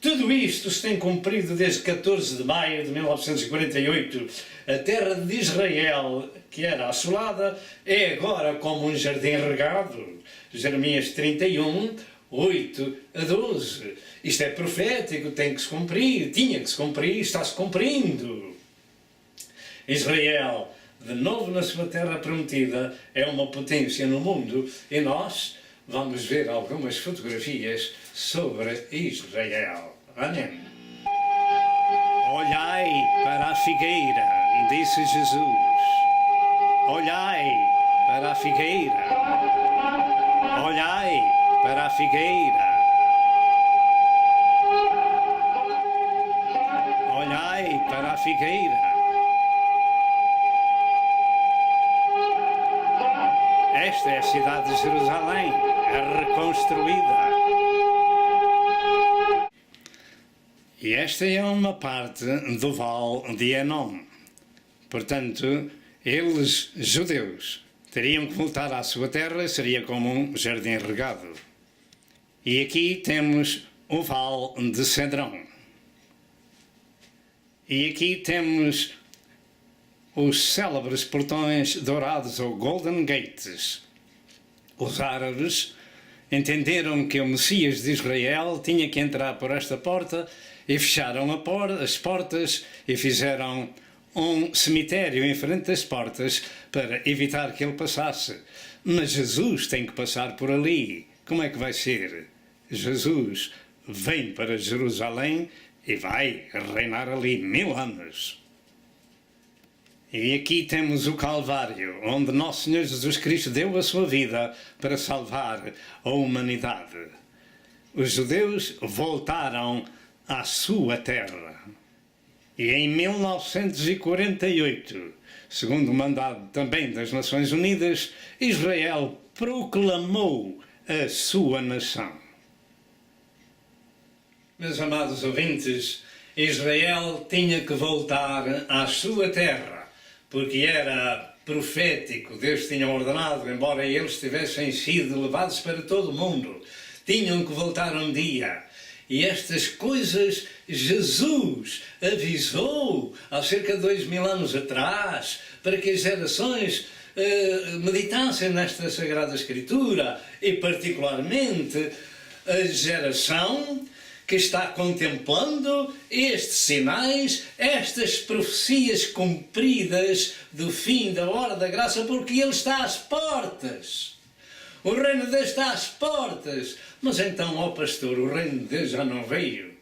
Tudo isto se tem cumprido desde 14 de maio de 1948. A terra de Israel, que era assolada, é agora como um jardim regado. Jeremias 31, 8 a 12. Isto é profético, tem que se cumprir, tinha que se cumprir, está-se cumprindo. Israel, de novo na sua terra prometida, é uma potência no mundo e nós vamos ver algumas fotografias sobre Israel. Amém. Olhai para a figueira, disse Jesus. Olhai para a figueira. Olhai para a figueira. Olhai para a figueira. Esta é a cidade de Jerusalém, é reconstruída. E esta é uma parte do Vale de Enom. Portanto, eles, judeus, teriam que voltar à sua terra, seria como um jardim regado. E aqui temos o Vale de Cedrão. E aqui temos os célebres portões dourados ou Golden Gates. Os árabes entenderam que o Messias de Israel tinha que entrar por esta porta e fecharam as portas e fizeram um cemitério em frente das portas para evitar que ele passasse. Mas Jesus tem que passar por ali. Como é que vai ser? Jesus vem para Jerusalém e vai reinar ali 1000 anos. E aqui temos o Calvário, onde Nosso Senhor Jesus Cristo deu a sua vida para salvar a humanidade. Os judeus voltaram à sua terra. E em 1948, segundo o mandado também das Nações Unidas, Israel proclamou a sua nação. Meus amados ouvintes, Israel tinha que voltar à sua terra, porque era profético, Deus tinha ordenado, embora eles tivessem sido levados para todo o mundo, tinham que voltar um dia. E estas coisas Jesus avisou há cerca de 2000 anos atrás, para que as gerações meditassem nesta Sagrada Escritura, e particularmente a geração que está contemplando estes sinais, estas profecias cumpridas do fim da hora da graça, porque Ele está às portas. O reino de Deus está às portas. Mas então, ó pastor, o reino de Deus já não veio.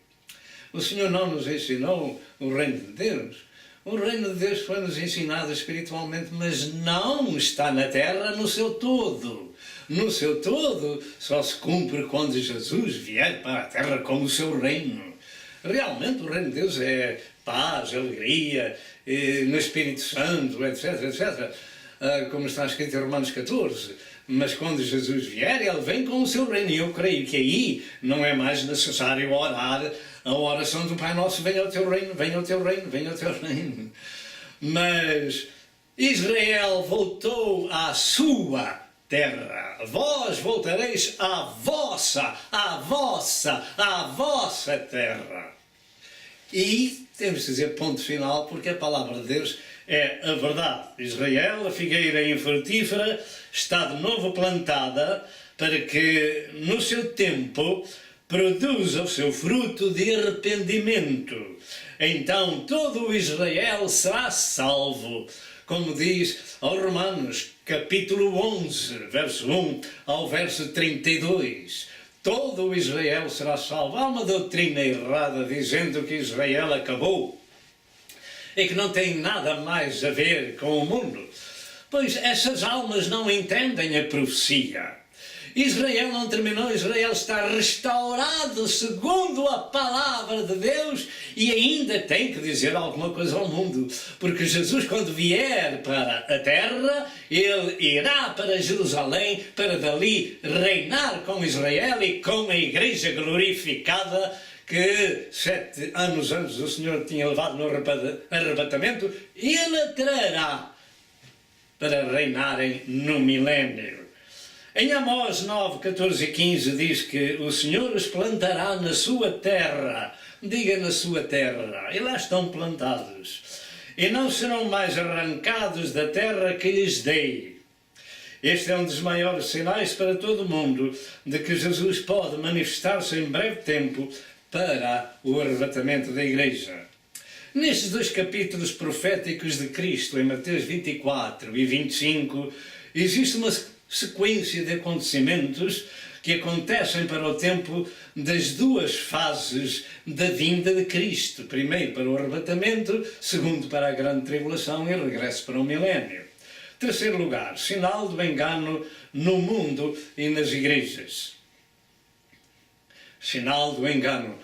O Senhor não nos ensinou o reino de Deus. O reino de Deus foi-nos ensinado espiritualmente, mas não está na terra no seu todo. No seu todo, só se cumpre quando Jesus vier para a terra com o seu reino. Realmente o reino de Deus é paz, alegria, no Espírito Santo, etc, etc. Como está escrito em Romanos 14. Mas quando Jesus vier, Ele vem com o seu reino. E eu creio que aí não é mais necessário orar a oração do Pai Nosso: venha o teu reino, venha o teu reino, venha o teu reino. Mas Israel voltou à sua terra. Vós voltareis à vossa terra. E temos de dizer ponto final, porque a palavra de Deus é a verdade. Israel, a figueira infrutífera, está de novo plantada para que no seu tempo produza o seu fruto de arrependimento. Então todo o Israel será salvo, como diz aos Romanos, capítulo 11, verso 1 ao verso 32. Todo o Israel será salvo. Há uma doutrina errada dizendo que Israel acabou e que não tem nada mais a ver com o mundo. Pois essas almas não entendem a profecia. Israel não terminou, Israel está restaurado segundo a palavra de Deus e ainda tem que dizer alguma coisa ao mundo, porque Jesus, quando vier para a terra, Ele irá para Jerusalém para dali reinar com Israel e com a igreja glorificada que 7 anos antes o Senhor tinha levado no arrebatamento. Ele trará para reinarem no milénio. Em Amós 9, 14 e 15 diz que o Senhor os plantará na sua terra. Diga na sua terra. E lá estão plantados. E não serão mais arrancados da terra que lhes dei. Este é um dos maiores sinais para todo o mundo de que Jesus pode manifestar-se em breve tempo para o arrebatamento da igreja. Nestes 2 capítulos proféticos de Cristo, em Mateus 24 e 25, existe uma sequência de acontecimentos que acontecem para o tempo das 2 fases da vinda de Cristo. Primeiro para o arrebatamento, segundo para a grande tribulação e regresso para o milénio. Terceiro lugar, sinal do engano no mundo e nas igrejas. Sinal do engano.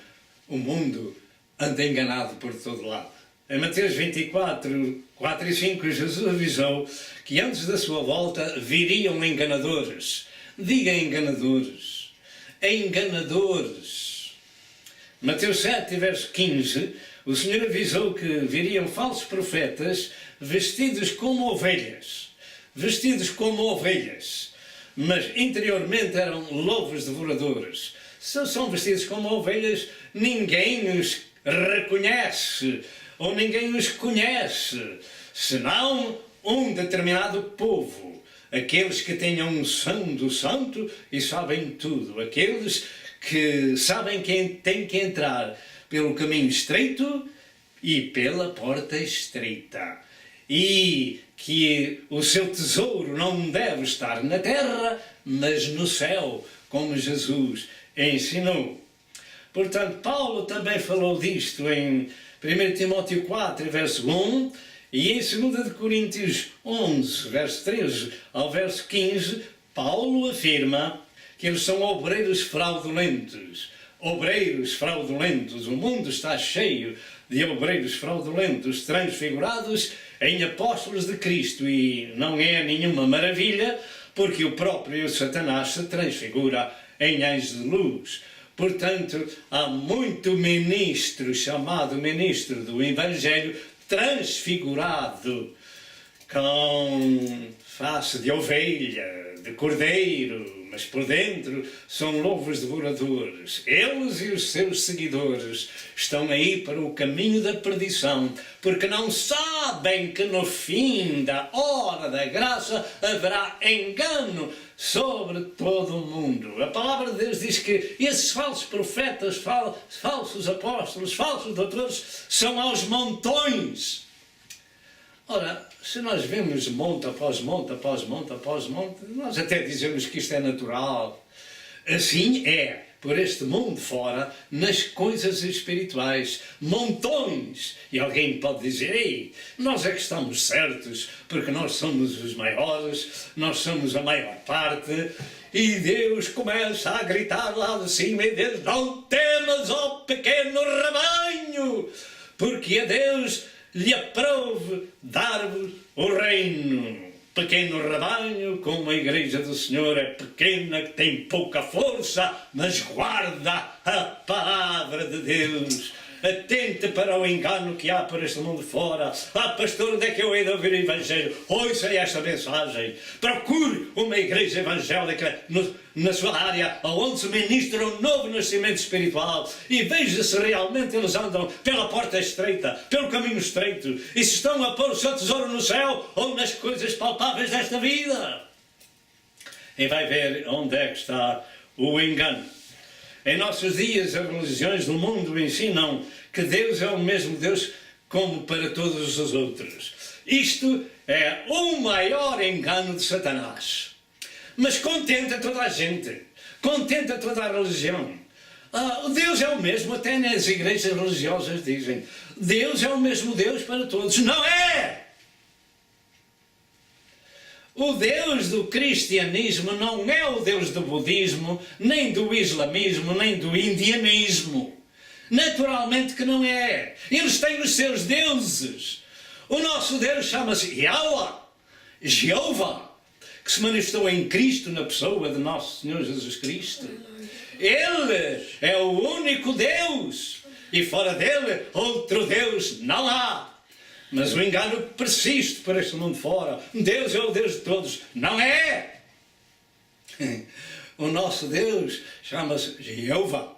O mundo anda enganado por todo lado. Em Mateus 24, 4 e 5, Jesus avisou que antes da sua volta viriam enganadores. Diga enganadores. Enganadores. Mateus 7, verso 15, o Senhor avisou que viriam falsos profetas vestidos como ovelhas. Vestidos como ovelhas. Mas interiormente eram lobos devoradores. Se são vestidos como ovelhas, ninguém os reconhece. Ou ninguém os conhece. senão um determinado povo, aqueles que têm a unção do Santo e sabem tudo, aqueles que sabem quem tem que entrar pelo caminho estreito e pela porta estreita, e que o seu tesouro não deve estar na terra, mas no céu, como Jesus ensinou. Portanto, Paulo também falou disto em 1 Timóteo 4, verso 1, e em 2 Coríntios 11, verso 13 ao verso 15, Paulo afirma que eles são obreiros fraudulentos. Obreiros fraudulentos. O mundo está cheio de obreiros fraudulentos, transfigurados em apóstolos de Cristo, e não é nenhuma maravilha, porque o próprio Satanás se transfigura em anjos de luz. Portanto, há muito ministro, chamado ministro do Evangelho, transfigurado, com face de ovelha, de cordeiro, mas por dentro são lobos devoradores. Eles e os seus seguidores estão aí para o caminho da perdição, porque não sabem que no fim da hora da graça haverá engano sobre todo o mundo. A palavra de Deus diz que esses falsos profetas, falsos apóstolos, falsos doutores, são aos montões. Ora, se nós vemos monte após monte, após monte, após monte, nós até dizemos que isto é natural. Assim é, por este mundo fora, nas coisas espirituais, montões. E alguém pode dizer, ei, nós é que estamos certos, porque nós somos os maiores, nós somos a maior parte, e Deus começa a gritar lá de cima, e Deus, não temas, ó pequeno rebanho, porque a Deus lhe aprouve dar-vos o reino. Pequeno rebanho, como a igreja do Senhor é pequena, que tem pouca força, mas guarda a palavra de Deus. Atente para o engano que há por este mundo fora. Ah, pastor, onde é que eu hei de ouvir o Evangelho? Ouça esta mensagem. Procure uma igreja evangélica na sua área, onde se ministra um novo nascimento espiritual, e veja se realmente eles andam pela porta estreita, pelo caminho estreito, e se estão a pôr o seu tesouro no céu ou nas coisas palpáveis desta vida. E vai ver onde é que está o engano. Em nossos dias, as religiões do mundo ensinam que Deus é o mesmo Deus como para todos os outros. Isto é o maior engano de Satanás. Mas contenta toda a gente, contenta toda a religião. Deus é o mesmo, até nas igrejas religiosas dizem, Deus é o mesmo Deus para todos. Não é! O Deus do cristianismo não é o Deus do budismo, nem do islamismo, nem do indianismo. Naturalmente que não é. Eles têm os seus deuses. O nosso Deus chama-se Yahweh, Jeová, que se manifestou em Cristo na pessoa de nosso Senhor Jesus Cristo. Ele é o único Deus, e fora dele outro Deus não há. Mas o engano persiste por este mundo fora. Deus é o Deus de todos. Não é! O nosso Deus chama-se Jeová.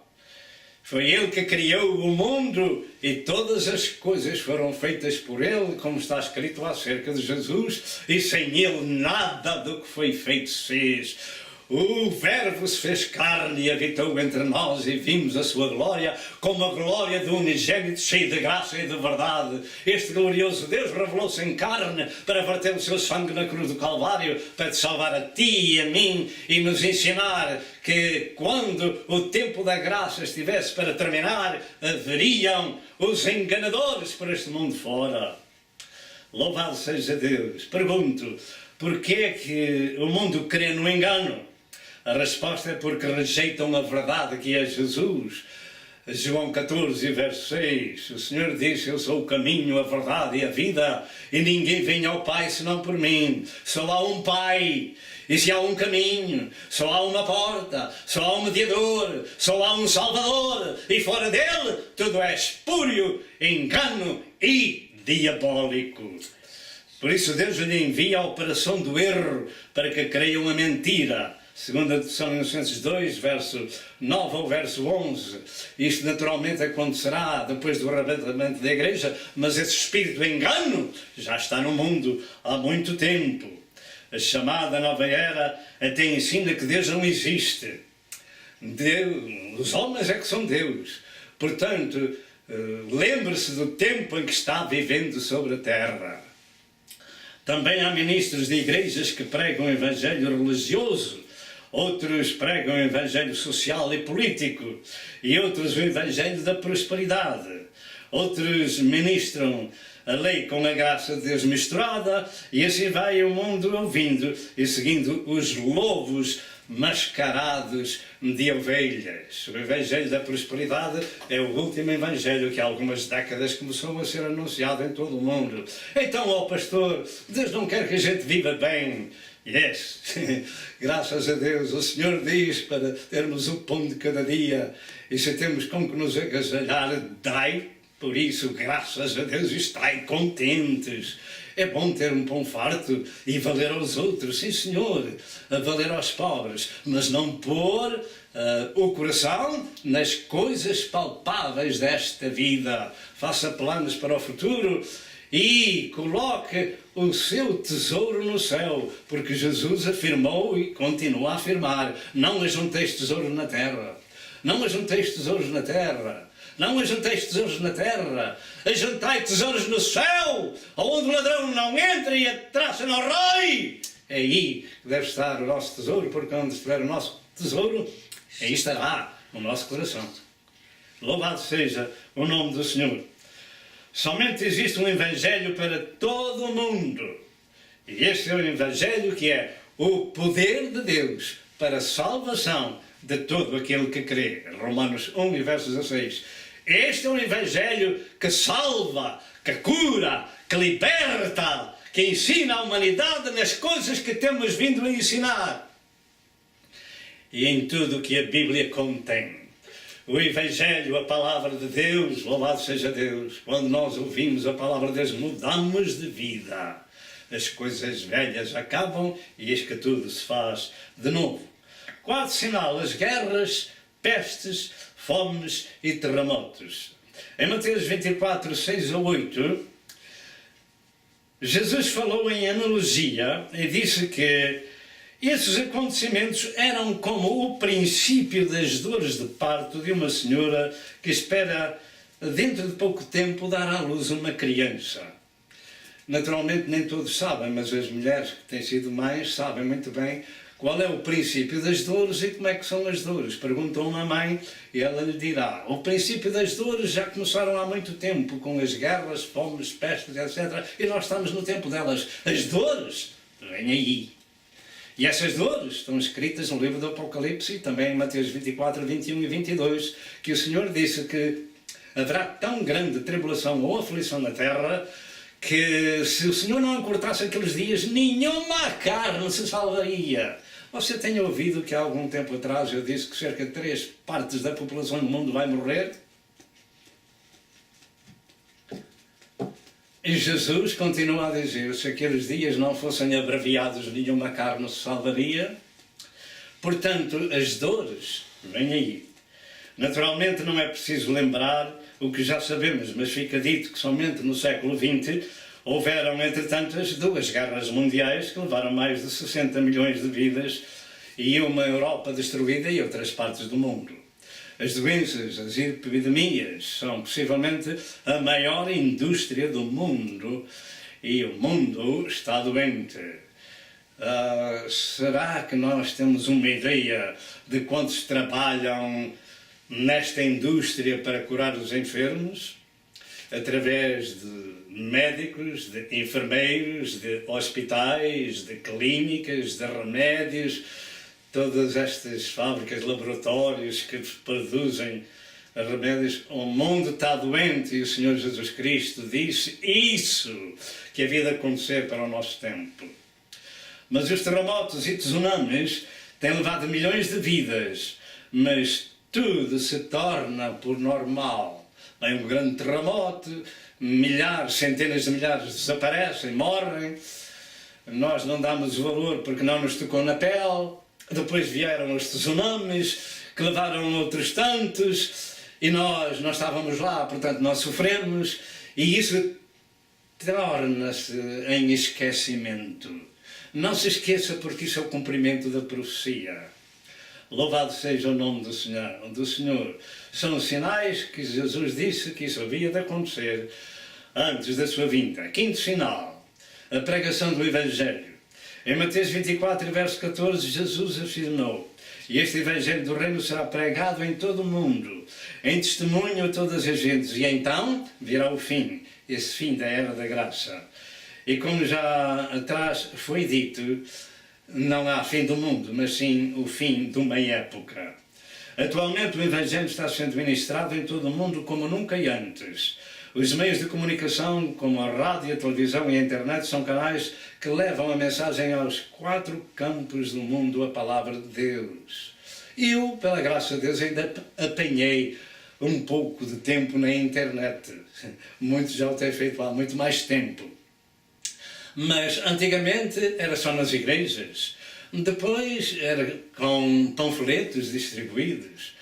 Foi Ele que criou o mundo, e todas as coisas foram feitas por Ele, como está escrito acerca de Jesus, e sem Ele nada do que foi feito se fez. O Verbo se fez carne e habitou entre nós, e vimos a sua glória como a glória do unigênito, cheio de graça e de verdade. Este glorioso Deus revelou-se em carne para verter o seu sangue na cruz do Calvário, para te salvar a ti e a mim, e nos ensinar que quando o tempo da graça estivesse para terminar, haveriam os enganadores por este mundo fora. Louvado seja Deus. Pergunto, porquê é que o mundo crê no engano? A resposta é porque rejeitam a verdade que é Jesus. João 14, verso 6, o Senhor disse, eu sou o caminho, a verdade e a vida, e ninguém vem ao Pai senão por mim. Só há um Pai, e se há um caminho, só há uma porta, só há um mediador, só há um Salvador, e fora dele tudo é espúrio, engano e diabólico. Por isso Deus lhe envia a operação do erro, para que creiam a mentira. Segunda de São Inocêncios 2, verso 9 ao verso 11. Isto naturalmente acontecerá depois do arrebatamento da igreja, mas esse espírito de engano já está no mundo há muito tempo. A chamada nova era até ensina que Deus não existe. Deus, os homens é que são Deus. Portanto, lembre-se do tempo em que está vivendo sobre a terra. Também há ministros de igrejas que pregam o evangelho religioso, outros pregam o evangelho social e político, e outros o evangelho da prosperidade. Outros ministram a lei com a graça de Deus misturada, e assim vai o mundo ouvindo e seguindo os lobos mascarados de ovelhas. O evangelho da prosperidade é o último evangelho que há algumas décadas começou a ser anunciado em todo o mundo. Então, ó pastor, Deus não quer que a gente viva bem. Yes, graças a Deus, o Senhor diz para termos o pão de cada dia, e se temos com que nos agasalhar, dai, por isso, graças a Deus, estai contentes. É bom ter um pão farto e valer aos outros, sim senhor, a valer aos pobres, mas não pôr o coração nas coisas palpáveis desta vida. Faça planos para o futuro e coloque o seu tesouro no céu, porque Jesus afirmou e continua a afirmar: não ajunteis tesouros na terra, não ajunteis tesouros na terra. Não ajunteis tesouros na terra, ajuntai tesouros no céu, onde o ladrão não entra e a traça não rói. É aí que deve estar o nosso tesouro, porque onde estiver o nosso tesouro, aí estará o nosso coração. Louvado seja o nome do Senhor. Somente existe um evangelho para todo o mundo. E este é o evangelho que é o poder de Deus para a salvação de todo aquele que crê. Romanos 1 e verso 16. Este é um evangelho que salva, que cura, que liberta, que ensina a humanidade nas coisas que temos vindo a ensinar. E em tudo o que a Bíblia contém. O evangelho, a palavra de Deus, louvado seja Deus. Quando nós ouvimos a palavra de Deus, mudamos de vida. As coisas velhas acabam e eis que tudo se faz de novo. Quarto sinal, as guerras, pestes, fomes e terremotos. Em Mateus 24, 6 a 8, Jesus falou em analogia e disse que esses acontecimentos eram como o princípio das dores de parto de uma senhora que espera, dentro de pouco tempo, dar à luz uma criança. Naturalmente, nem todos sabem, mas as mulheres que têm sido mães sabem muito bem qual é o princípio das dores e como é que são as dores. Perguntam a uma mãe e ela lhe dirá: o princípio das dores já começaram há muito tempo, com as guerras, fomes, pestes, etc. E nós estamos no tempo delas. As dores vêm aí. E essas dores estão escritas no livro do Apocalipse e também em Mateus 24, 21 e 22, que o Senhor disse que haverá tão grande tribulação ou aflição na terra que se o Senhor não encurtasse aqueles dias, nenhuma carne se salvaria. Você tem ouvido que há algum tempo atrás eu disse que cerca de 3/4 da população do mundo vai morrer? E Jesus continua a dizer: se aqueles dias não fossem abreviados, nenhuma carne se salvaria. Portanto, as dores vêm aí. Naturalmente não é preciso lembrar o que já sabemos, mas fica dito que somente no século XX houveram, entretanto, as 2 guerras mundiais que levaram mais de 60 milhões de vidas e uma Europa destruída e outras partes do mundo. As doenças, as epidemias são possivelmente a maior indústria do mundo e o mundo está doente. Será que nós temos uma ideia de quantos trabalham nesta indústria para curar os enfermos? Através de médicos, de enfermeiros, de hospitais, de clínicas, de remédios, todas estas fábricas, laboratórios que produzem remédios. O mundo está doente e o Senhor Jesus Cristo disse isso que havia de acontecer para o nosso tempo. Mas os terremotos e tsunamis têm levado milhões de vidas, mas tudo se torna por normal. Vem um grande terremoto, milhares, centenas de milhares desaparecem, morrem. Nós não damos valor porque não nos tocou na pele. depois vieram os tsunamis, que levaram outros tantos, e nós estávamos lá, portanto nós sofremos, e isso torna-se em esquecimento. Não se esqueça, porque isso é o cumprimento da profecia. Louvado seja o nome do Senhor. São sinais que Jesus disse que isso havia de acontecer antes da sua vinda. Quinto sinal, a pregação do Evangelho. Em Mateus 24, verso 14, Jesus afirmou: e este Evangelho do Reino será pregado em todo o mundo, em testemunho a todas as gentes, e então virá o fim, esse fim da era da graça. E como já atrás foi dito, não há fim do mundo, mas sim o fim de uma época. Atualmente o Evangelho está sendo ministrado em todo o mundo como nunca antes. Os meios de comunicação, como a rádio, a televisão e a internet, são canais que levam a mensagem aos 4 campos do mundo, a palavra de Deus. Eu, pela graça de Deus, ainda apanhei um pouco de tempo na internet. Muitos já o têm feito há muito mais tempo. Mas antigamente era só nas igrejas. Depois era com panfletos distribuídos.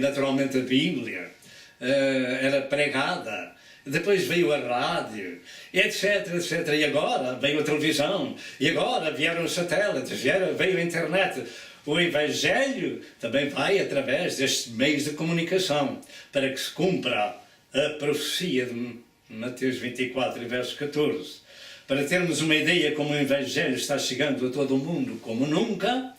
Naturalmente a Bíblia era pregada. Depois veio a rádio, etc, etc. E agora veio a televisão. E agora vieram os satélites, veio a internet. O Evangelho também vai através destes meios de comunicação, para que se cumpra a profecia de Mateus 24, verso 14. Para termos uma ideia como o Evangelho está chegando a todo o mundo como nunca,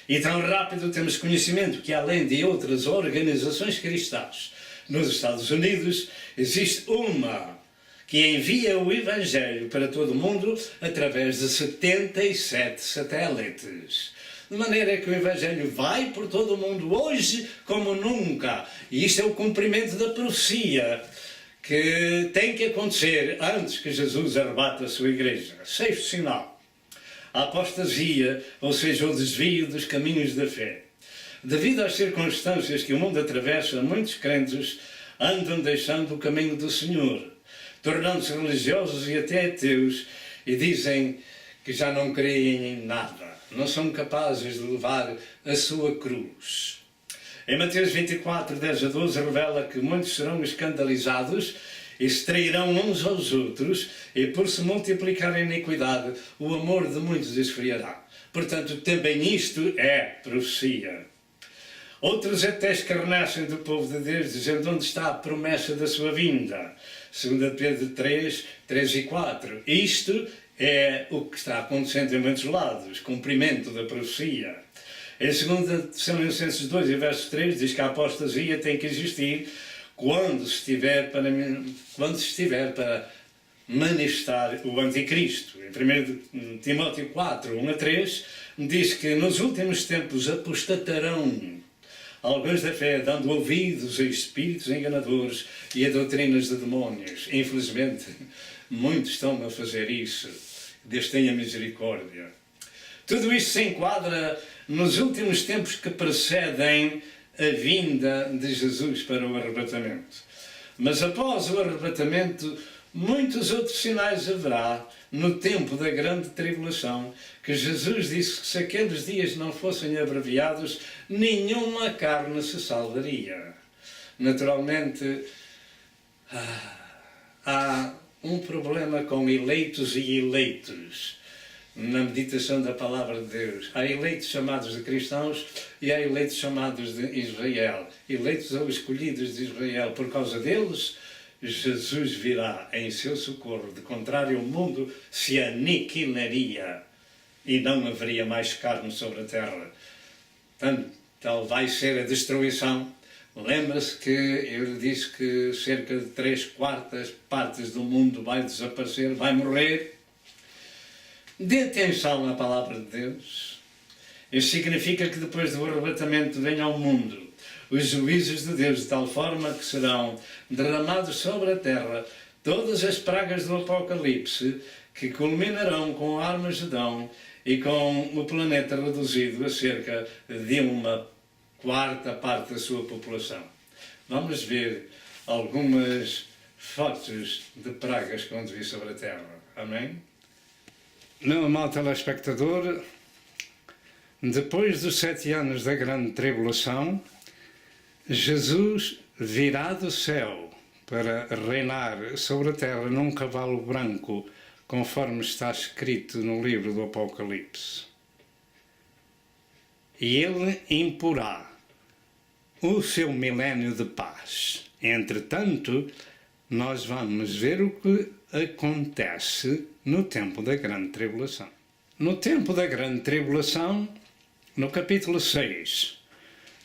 e tão rápido temos conhecimento que, além de outras organizações cristãs nos Estados Unidos, existe uma que envia o Evangelho para todo o mundo através de 77 satélites. De maneira que o Evangelho vai por todo o mundo hoje como nunca. E isto é o cumprimento da profecia que tem que acontecer antes que Jesus arrebate a sua igreja. Sexto sinal, a apostasia, ou seja, o desvio dos caminhos da fé. Devido às circunstâncias que o mundo atravessa, muitos crentes andam deixando o caminho do Senhor, tornando-se religiosos e até ateus, e dizem que já não creem em nada, não são capazes de levar a sua cruz. Em Mateus 24, 10 a 12, revela que muitos serão escandalizados e se trairão uns aos outros, e por se multiplicar a iniquidade, o amor de muitos esfriará. Portanto, também isto é profecia. Outros até escarnecem do povo de Deus, dizendo: onde está a promessa da sua vinda? 2 Pedro 3, 3 e 4. Isto é o que está acontecendo em muitos lados, cumprimento da profecia. Em 2 Tessalonicenses 2, verso 3, diz que a apostasia tem que existir quando se estiver para manifestar o anticristo. Em 1 Timóteo 4, 1 a 3, diz que nos últimos tempos apostatarão alguns da fé, dando ouvidos a espíritos enganadores e a doutrinas de demónios. Infelizmente, muitos estão a fazer isso. Deus tenha misericórdia. Tudo isto se enquadra nos últimos tempos que precedem a vinda de Jesus para o arrebatamento. Mas após o arrebatamento, muitos outros sinais haverá no tempo da grande tribulação, que Jesus disse que se aqueles dias não fossem abreviados, nenhuma carne se salvaria. Naturalmente, há um problema com eleitos e eleitos na meditação da palavra de Deus. Há eleitos chamados de cristãos e há eleitos chamados de Israel. Eleitos ou escolhidos de Israel. Por causa deles, Jesus virá em seu socorro. De contrário, o mundo se aniquilaria e não haveria mais carne sobre a terra. Tal vai ser a destruição. Lembra-se que eu disse que cerca de 3/4 partes do mundo vai desaparecer, vai morrer. Dê atenção à palavra de Deus. Isso significa que depois do arrebatamento venha ao mundo os juízos de Deus, de tal forma que serão derramados sobre a terra todas as pragas do Apocalipse, que culminarão com a Armagedão e com o planeta reduzido a cerca de 1/4 parte da sua população. Vamos ver algumas fotos de pragas que vão vir sobre a terra. Amém? Meu amado telespectador, depois dos 7 anos da grande tribulação, Jesus virá do céu para reinar sobre a terra num cavalo branco, conforme está escrito no livro do Apocalipse. E ele imporá o seu milénio de paz. Entretanto, nós vamos ver o que acontece no tempo da grande tribulação. No tempo da grande tribulação, no capítulo 6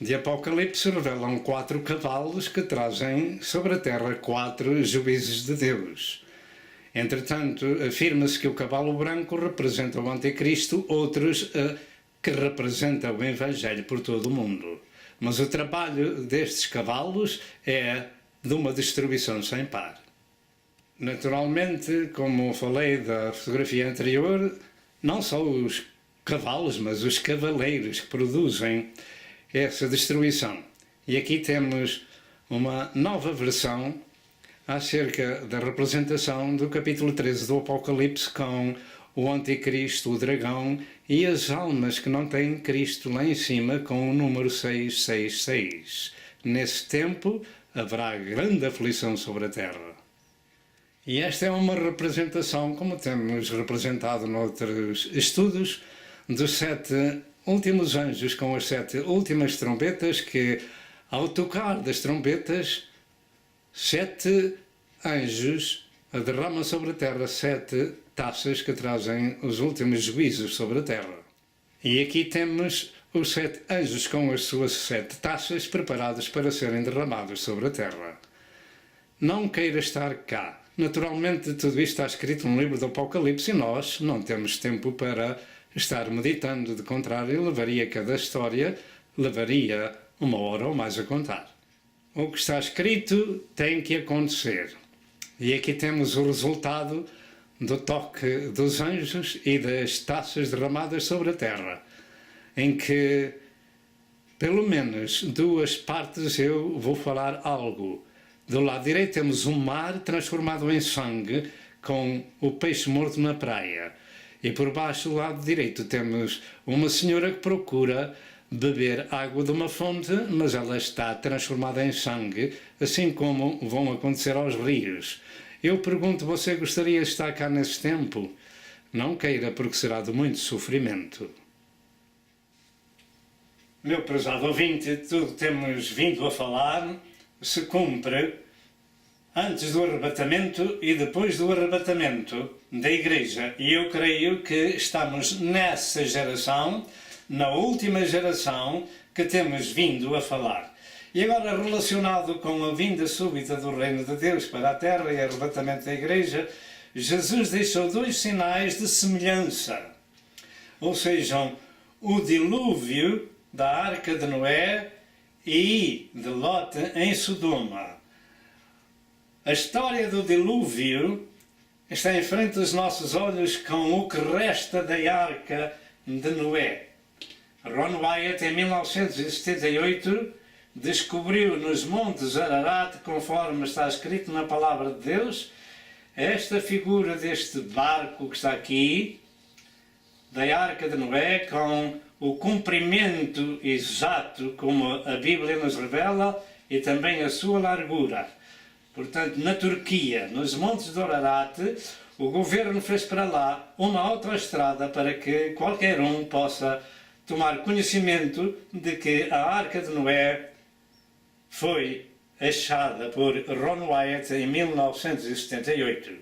de Apocalipse, revelam 4 cavalos que trazem sobre a terra 4 juízes de Deus. Entretanto, afirma-se que o cavalo branco representa o anticristo, outros que representa o Evangelho por todo o mundo. Mas o trabalho destes cavalos é de uma destruição sem par. Naturalmente, como falei da fotografia anterior, não só os cavalos, mas os cavaleiros que produzem essa destruição. E aqui temos uma nova versão acerca da representação do capítulo 13 do Apocalipse com o anticristo, o dragão e as almas que não têm Cristo lá em cima com o número 666. Nesse tempo haverá grande aflição sobre a terra. E esta é uma representação, como temos representado noutros estudos, dos 7 últimos anjos com as 7 últimas trombetas que, ao tocar das trombetas, 7 anjos derramam sobre a terra 7 taças que trazem os últimos juízos sobre a terra. E aqui temos os 7 anjos com as suas 7 taças preparadas para serem derramados sobre a terra. Não queira estar cá. Naturalmente, tudo isto está escrito no livro do Apocalipse e nós não temos tempo para estar meditando. De contrário, cada história levaria 1 hora ou mais a contar. O que está escrito tem que acontecer. E aqui temos o resultado do toque dos anjos e das taças derramadas sobre a terra, em que, pelo menos, 2 partes eu vou falar algo. Do lado direito temos um mar transformado em sangue, com o peixe morto na praia. E por baixo, do lado direito, temos uma senhora que procura beber água de uma fonte, mas ela está transformada em sangue, assim como vão acontecer aos rios. Eu pergunto, você gostaria de estar cá nesse tempo? Não queira, porque será de muito sofrimento. Meu prezado ouvinte, tudo que temos vindo a falar se cumpre antes do arrebatamento e depois do arrebatamento da Igreja. E eu creio que estamos nessa geração, na última geração, que temos vindo a falar. E agora, relacionado com a vinda súbita do Reino de Deus para a Terra e arrebatamento da Igreja, Jesus deixou 2 sinais de semelhança. Ou seja, o dilúvio da Arca de Noé e de Lot em Sodoma. A história do dilúvio está em frente dos nossos olhos com o que resta da Arca de Noé. Ron Wyatt, em 1978, descobriu nos montes Ararat, conforme está escrito na Palavra de Deus, esta figura deste barco que está aqui, da Arca de Noé, com o comprimento exato, como a Bíblia nos revela, e também a sua largura. Portanto, na Turquia, nos montes de Ararat, o governo fez para lá uma autoestrada para que qualquer um possa tomar conhecimento de que a Arca de Noé foi achada por Ron Wyatt em 1978.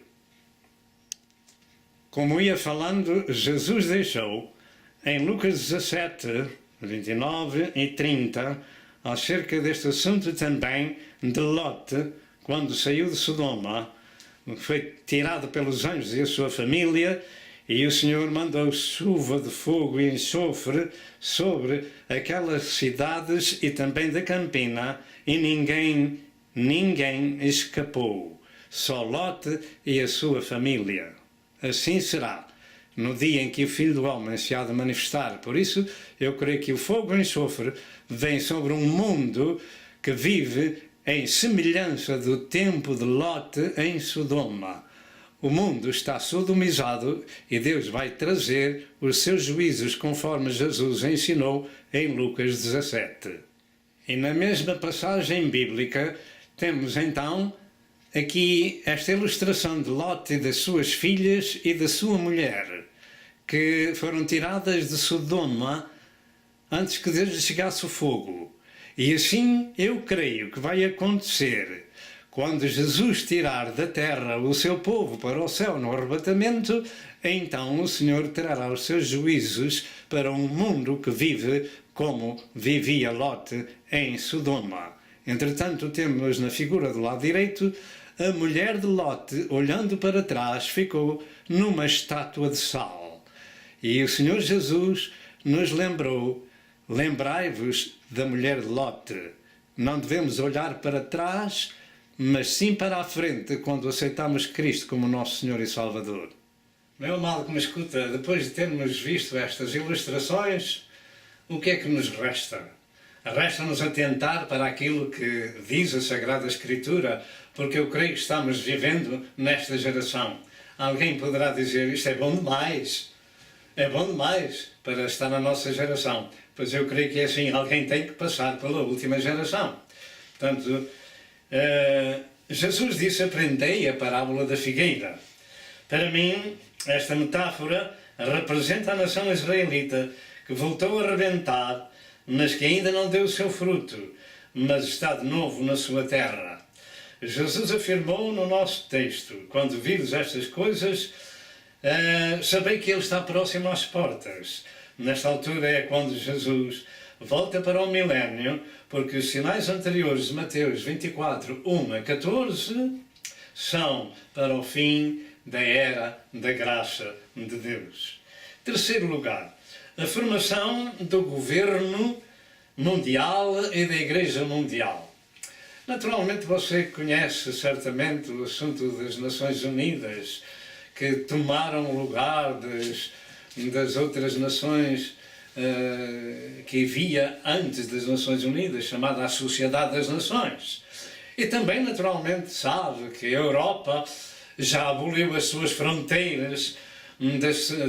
Como ia falando, Jesus deixou em Lucas 17, 29 e 30, acerca deste assunto também de Lot, quando saiu de Sodoma, foi tirado pelos anjos e a sua família, e o Senhor mandou chuva de fogo e enxofre sobre aquelas cidades e também da campina, e ninguém escapou, só Lot e a sua família. Assim será no dia em que o Filho do Homem se há de manifestar. Por isso, eu creio que o fogo e o enxofre vem sobre um mundo que vive em semelhança do tempo de Lot em Sodoma. o mundo está sodomizado e Deus vai trazer os seus juízos conforme Jesus ensinou em Lucas 17. E na mesma passagem bíblica temos então aqui esta ilustração de Ló e das suas filhas e da sua mulher, que foram tiradas de Sodoma antes que Deus lhes chegasse o fogo. E assim eu creio que vai acontecer quando Jesus tirar da terra o seu povo para o céu no arrebatamento. Então o Senhor trará os seus juízos para um mundo que vive como vivia Ló em Sodoma. Entretanto, temos na figura do lado direito a mulher de Ló, olhando para trás, ficou numa estátua de sal. E o Senhor Jesus nos lembrou: lembrai-vos da mulher de Ló. Não devemos olhar para trás, mas sim para a frente, quando aceitamos Cristo como nosso Senhor e Salvador. Meu amado que me escuta, depois de termos visto estas ilustrações, o que é que nos resta? Resta-nos atentar para aquilo que diz a Sagrada Escritura, porque eu creio que estamos vivendo nesta geração. Alguém poderá dizer: isto é bom demais para estar na nossa geração. Pois eu creio que é assim, alguém tem que passar pela última geração. Portanto, Jesus disse: aprendei a parábola da figueira. Para mim, esta metáfora representa a nação israelita que voltou a rebentar, mas que ainda não deu o seu fruto, mas está de novo na sua terra. Jesus afirmou no nosso texto: quando vires estas coisas, sabei que Ele está próximo às portas. Nesta altura é quando Jesus volta para o milénio, porque os sinais anteriores de Mateus 24, 1 a 14, são para o fim da era da graça de Deus. Terceiro lugar, a formação do governo mundial e da Igreja Mundial. Naturalmente você conhece certamente o assunto das Nações Unidas, que tomaram o lugar das outras nações que havia antes das Nações Unidas, chamada a Sociedade das Nações. E também naturalmente sabe que a Europa já aboliu as suas fronteiras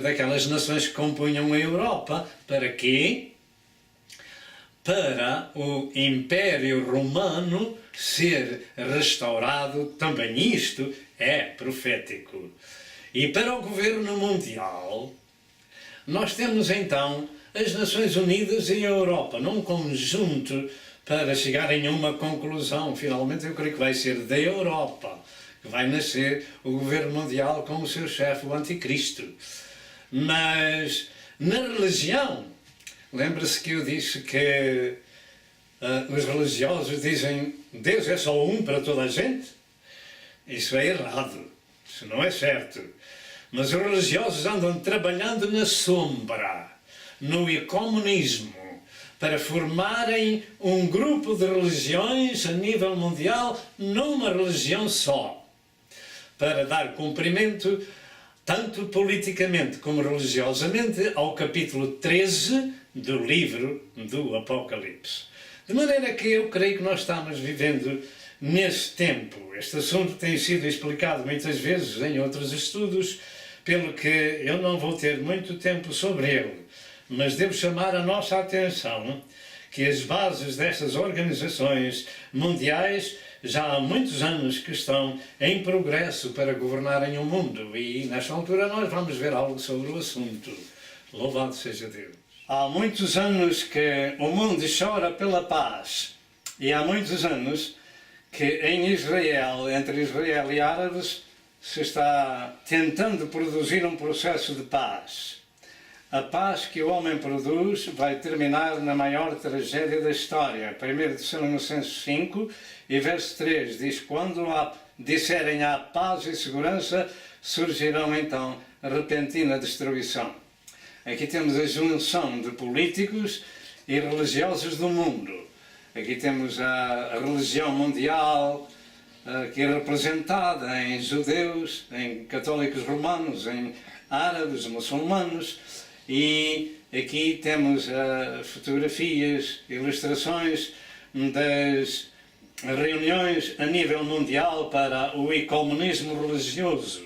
daquelas nações que compunham a Europa. Para quê? Para o Império Romano ser restaurado. Também isto é profético. E para o governo mundial, nós temos então as Nações Unidas e a Europa num conjunto para chegarem a uma conclusão. Finalmente eu creio que vai ser da Europa que vai nascer o governo mundial com o seu chefe, o Anticristo. Mas na religião, lembra-se que eu disse que os religiosos dizem: Deus é só um para toda a gente? Isso é errado, isso não é certo. Mas os religiosos andam trabalhando na sombra, no ecumenismo, para formarem um grupo de religiões a nível mundial numa religião só, para dar cumprimento, tanto politicamente como religiosamente, ao capítulo 13 do livro do Apocalipse. De maneira que eu creio que nós estamos vivendo nesse tempo. Este assunto tem sido explicado muitas vezes em outros estudos, pelo que eu não vou ter muito tempo sobre ele, mas devo chamar a nossa atenção que as bases destas organizações mundiais já há muitos anos que estão em progresso para governarem o mundo, e nesta altura nós vamos ver algo sobre o assunto. Louvado seja Deus. Há muitos anos que o mundo chora pela paz, e há muitos anos que em Israel, entre Israel e árabes, se está tentando produzir um processo de paz. A paz que o homem produz vai terminar na maior tragédia da história. 1 Tessalonicenses 5 e verso 3 diz: quando disserem há paz e segurança, surgirão então repentina destruição. Aqui temos a junção de políticos e religiosos do mundo. Aqui temos a religião mundial, que é representada em judeus, em católicos romanos, em árabes, muçulmanos, e aqui temos fotografias, ilustrações das reuniões a nível mundial para o ecumenismo religioso.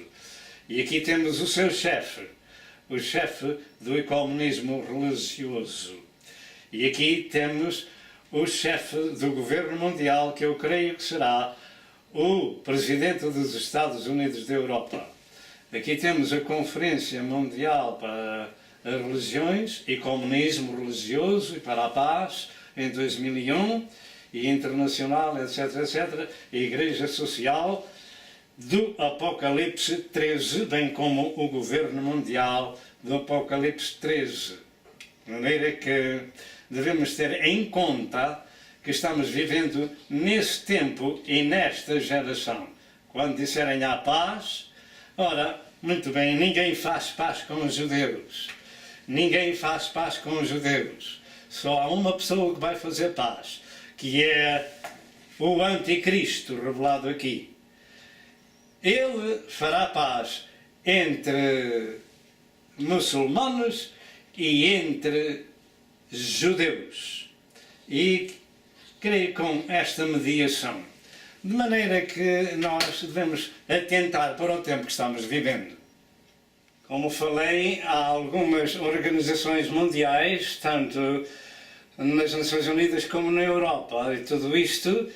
E aqui temos o seu chefe, o chefe do ecumenismo religioso. E aqui temos o chefe do governo mundial, que eu creio que será o presidente dos Estados Unidos da Europa. Aqui temos a Conferência Mundial para as Religiões, Ecumenismo Religioso e para a Paz, em 2001, e Internacional, etc., etc., a Igreja Social do Apocalipse 13, bem como o Governo Mundial do Apocalipse 13. De maneira que devemos ter em conta que estamos vivendo nesse tempo e nesta geração. Quando disserem há paz, ora, muito bem, ninguém faz paz com os judeus. Ninguém faz paz com os judeus. Só há uma pessoa que vai fazer paz, que é o Anticristo revelado aqui. Ele fará paz entre muçulmanos e entre judeus. E creio com esta mediação. De maneira que nós devemos atentar para o tempo que estamos vivendo. Como falei, há algumas organizações mundiais, tanto nas Nações Unidas como na Europa, e tudo isto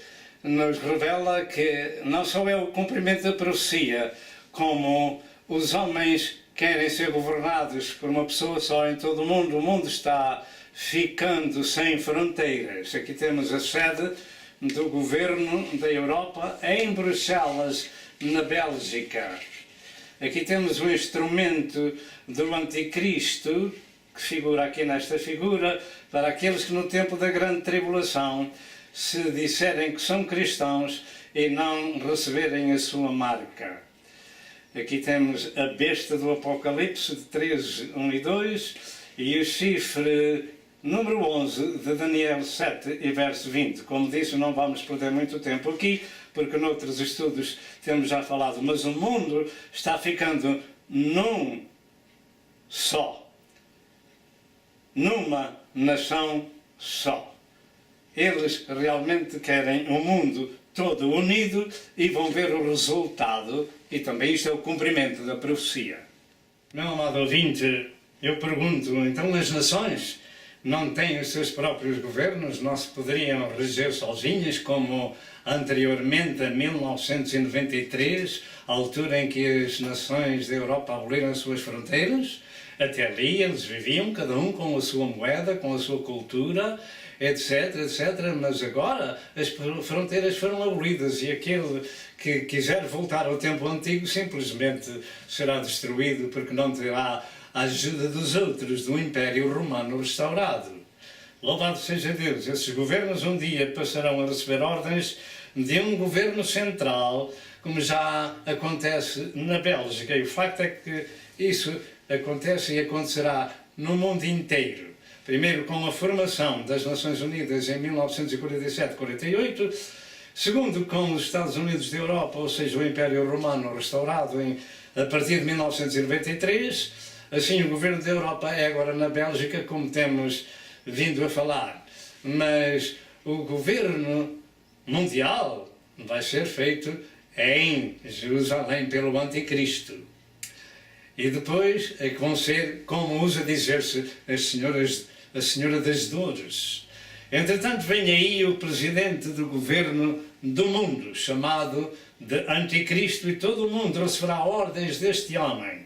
nos revela que não só é o cumprimento da profecia, como os homens querem ser governados por uma pessoa só em todo o mundo está ficando sem fronteiras. Aqui temos a sede do governo da Europa em Bruxelas, na Bélgica. Aqui temos um instrumento do Anticristo, que figura aqui nesta figura, para aqueles que no tempo da grande tribulação se disserem que são cristãos e não receberem a sua marca. Aqui temos a besta do Apocalipse, de 13, 1 e 2, e o chifre número 11 de Daniel 7 e verso 20. Como disse, não vamos perder muito tempo aqui, porque noutros estudos temos já falado, mas o mundo está ficando num só, numa nação só. Eles realmente querem um mundo todo unido e vão ver o resultado, e também isto é o cumprimento da profecia. Meu amado ouvinte, eu pergunto, então as nações não têm os seus próprios governos? Não se poderiam reger sozinhas, como anteriormente a 1993, a altura em que as nações da Europa aboliram as suas fronteiras? Até ali eles viviam, cada um com a sua moeda, com a sua cultura, etc, etc. Mas agora as fronteiras foram abolidas e aquele que quiser voltar ao tempo antigo simplesmente será destruído, porque não terá a ajuda dos outros, do Império Romano restaurado. Louvado seja Deus! Esses governos um dia passarão a receber ordens de um governo central, como já acontece na Bélgica. E o facto é que isso acontece e acontecerá no mundo inteiro. Primeiro com a formação das Nações Unidas em 1947-48, segundo com os Estados Unidos da Europa, ou seja, o Império Romano restaurado a partir de 1993, assim o governo da Europa é agora na Bélgica, como temos vindo a falar. Mas o governo mundial vai ser feito em Jerusalém pelo Anticristo. E depois é que vão ser, como usa dizer-se, a Senhora das Dores. Entretanto, vem aí o presidente do governo do mundo, chamado de Anticristo, e todo o mundo receberá ordens deste homem.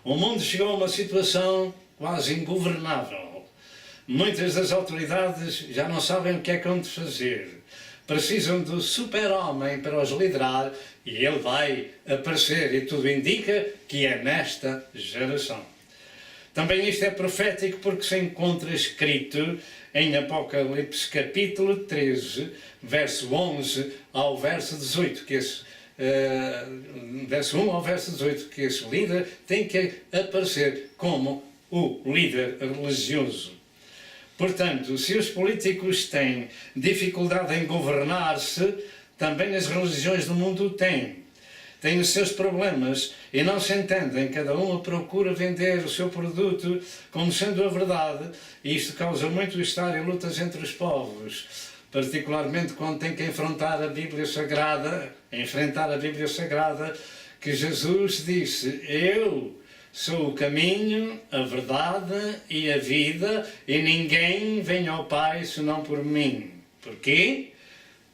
O mundo chegou a uma situação quase ingovernável. Muitas das autoridades já não sabem o que é que hão de fazer. Precisam do super-homem para os liderar, e ele vai aparecer, e tudo indica que é nesta geração. Também isto é profético porque se encontra escrito em Apocalipse capítulo 13, verso 11 ao verso 18, verso 1 ao verso 18, que esse líder tem que aparecer como o líder religioso. Portanto, se os políticos têm dificuldade em governar-se, também as religiões do mundo têm os seus problemas e não se entendem. Cada uma procura vender o seu produto como sendo a verdade, e isto causa muito estar e lutas entre os povos, particularmente quando tem que enfrentar a Bíblia Sagrada, que Jesus disse: eu sou o caminho, a verdade e a vida, e ninguém vem ao Pai senão por mim. Porquê?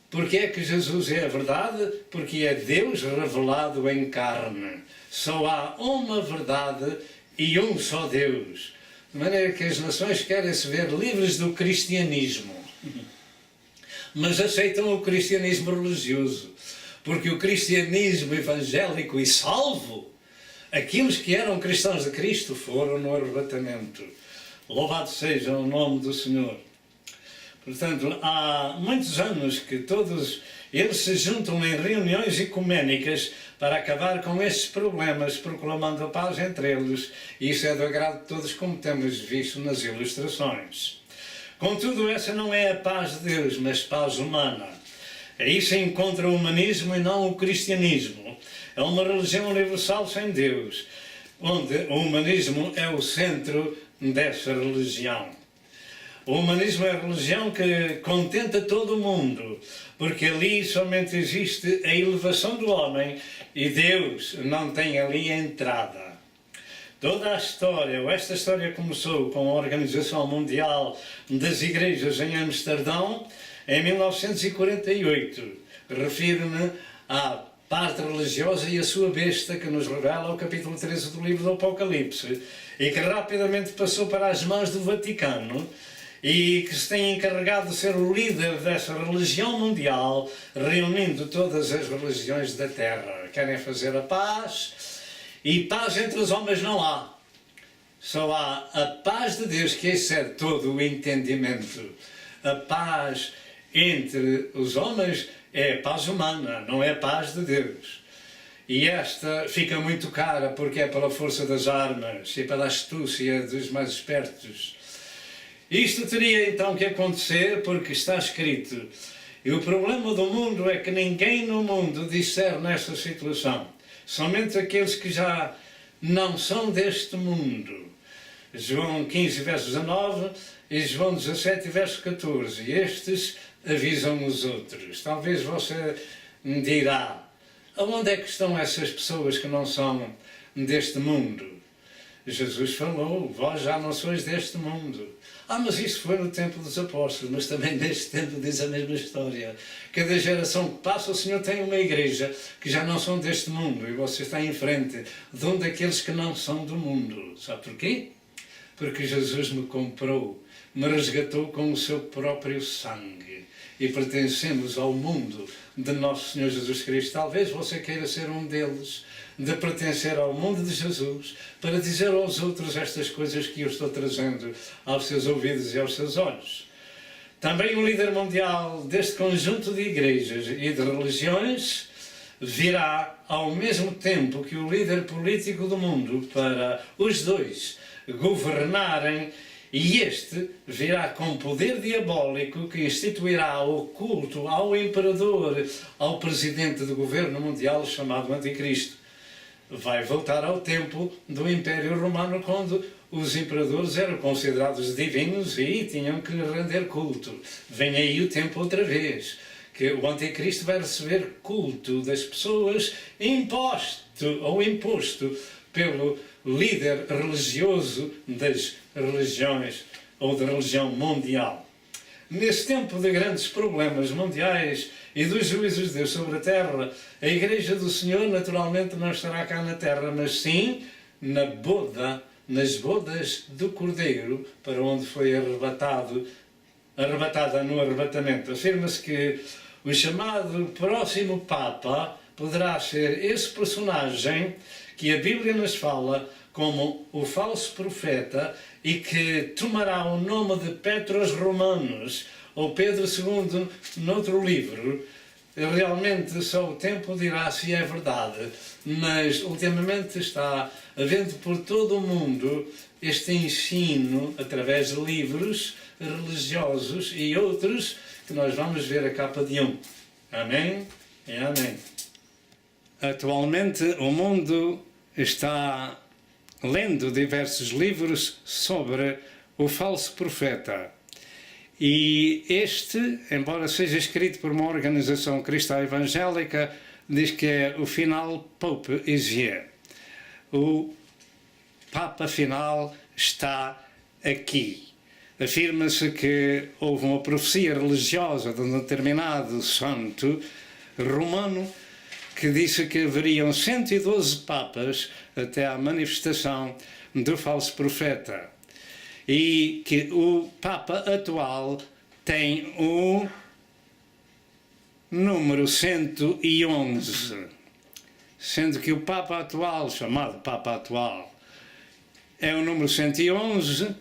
Porque é que Jesus é a verdade? Porque é Deus revelado em carne. Só há uma verdade e um só Deus. De maneira que as nações querem se ver livres do cristianismo, mas aceitam o cristianismo religioso. Porque o cristianismo evangélico e salvo, aqueles que eram cristãos de Cristo foram no arrebatamento. Louvado seja o nome do Senhor. Portanto, há muitos anos que todos eles se juntam em reuniões ecuménicas para acabar com estes problemas, proclamando a paz entre eles. E isso é do agrado de todos, como temos visto nas ilustrações. Contudo, essa não é a paz de Deus, mas paz humana. Aí se encontra o humanismo e não o cristianismo. É uma religião universal sem Deus, onde o humanismo é o centro dessa religião. O humanismo é a religião que contenta todo o mundo, porque ali somente existe a elevação do homem e Deus não tem ali entrada. Toda a história, ou esta história começou com a Organização Mundial das Igrejas em Amsterdão, em 1948. Refiro-me à parte religiosa e a sua besta que nos revela o capítulo 13 do livro do Apocalipse e que rapidamente passou para as mãos do Vaticano e que se tem encarregado de ser o líder dessa religião mundial, reunindo todas as religiões da Terra. Querem fazer a paz e paz entre os homens não há. Só há a paz de Deus que excede todo o entendimento. A paz entre os homens é paz humana, não é paz de Deus. E esta fica muito cara porque é pela força das armas e pela astúcia dos mais espertos. Isto teria então que acontecer porque está escrito. E o problema do mundo é que ninguém no mundo discerne nesta situação. Somente aqueles que já não são deste mundo. João 15, verso 19 e João 17, verso 14. E estes avisam os outros. Talvez você me dirá, aonde é que estão essas pessoas que não são deste mundo? Jesus falou, vós já não sois deste mundo. Mas isso foi no tempo dos apóstolos, mas também neste tempo diz a mesma história. Cada geração que passa, o Senhor tem uma igreja que já não são deste mundo e você está em frente de um daqueles que não são do mundo. Sabe porquê? Porque Jesus me comprou, me resgatou com o seu próprio sangue e pertencemos ao mundo de nosso Senhor Jesus Cristo. Talvez você queira ser um deles, de pertencer ao mundo de Jesus, para dizer aos outros estas coisas que eu estou trazendo aos seus ouvidos e aos seus olhos. Também o líder mundial deste conjunto de igrejas e de religiões virá ao mesmo tempo que o líder político do mundo para os dois governarem, e este virá com poder diabólico que instituirá o culto ao imperador, ao presidente do governo mundial chamado Anticristo. Vai voltar ao tempo do Império Romano, quando os imperadores eram considerados divinos e tinham que render culto. Vem aí o tempo outra vez, que o Anticristo vai receber culto das pessoas imposto pelo líder religioso das religiões ou da religião mundial. Nesse tempo de grandes problemas mundiais e dos juízos de Deus sobre a terra, a Igreja do Senhor naturalmente não estará cá na terra, mas sim nas bodas do Cordeiro, para onde foi arrebatada no arrebatamento. Afirma-se que o chamado próximo Papa poderá ser esse personagem que a Bíblia nos fala como o falso profeta e que tomará o nome de Petros Romanos ou Pedro II noutro livro. Realmente só o tempo dirá se é verdade, mas ultimamente está havendo por todo o mundo este ensino através de livros religiosos e outros que nós vamos ver a capa de um. Amém e amém. Atualmente o mundo está lendo diversos livros sobre o falso profeta. E este, embora seja escrito por uma organização cristã evangélica, diz que é o final Pope is here. O Papa final está aqui. Afirma-se que houve uma profecia religiosa de um determinado santo romano que disse que haveriam 112 papas até à manifestação do falso profeta. E que o Papa atual tem o número 111, sendo que o Papa atual, chamado Papa atual, é o número 111,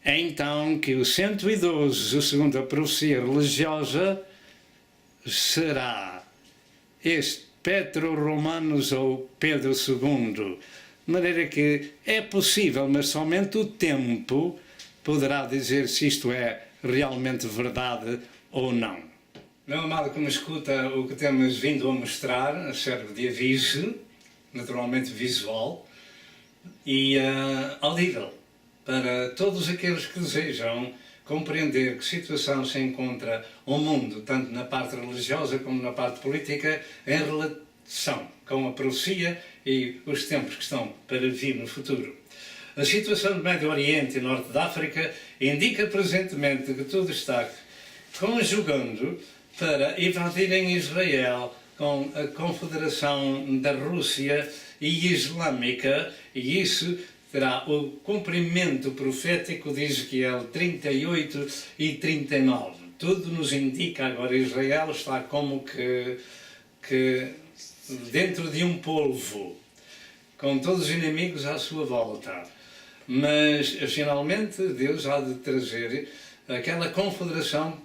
então que o 112, segundo a profecia religiosa, será este Petro Romanos ou Pedro II. De maneira que é possível, mas somente o tempo poderá dizer se isto é realmente verdade ou não. Meu amado que me escuta, o que temos vindo a mostrar serve de aviso, naturalmente visual e audível, para todos aqueles que desejam compreender que situação se encontra o mundo, tanto na parte religiosa como na parte política, em relação com a profecia e os tempos que estão para vir no futuro. A situação do Médio Oriente e Norte da África indica presentemente que tudo está conjugando para invadirem Israel com a Confederação da Rússia e Islâmica, e isso terá o cumprimento profético de Ezequiel 38 e 39. Tudo nos indica agora Israel está como que dentro de um polvo, com todos os inimigos à sua volta. Mas, finalmente, Deus há de trazer aquela confederação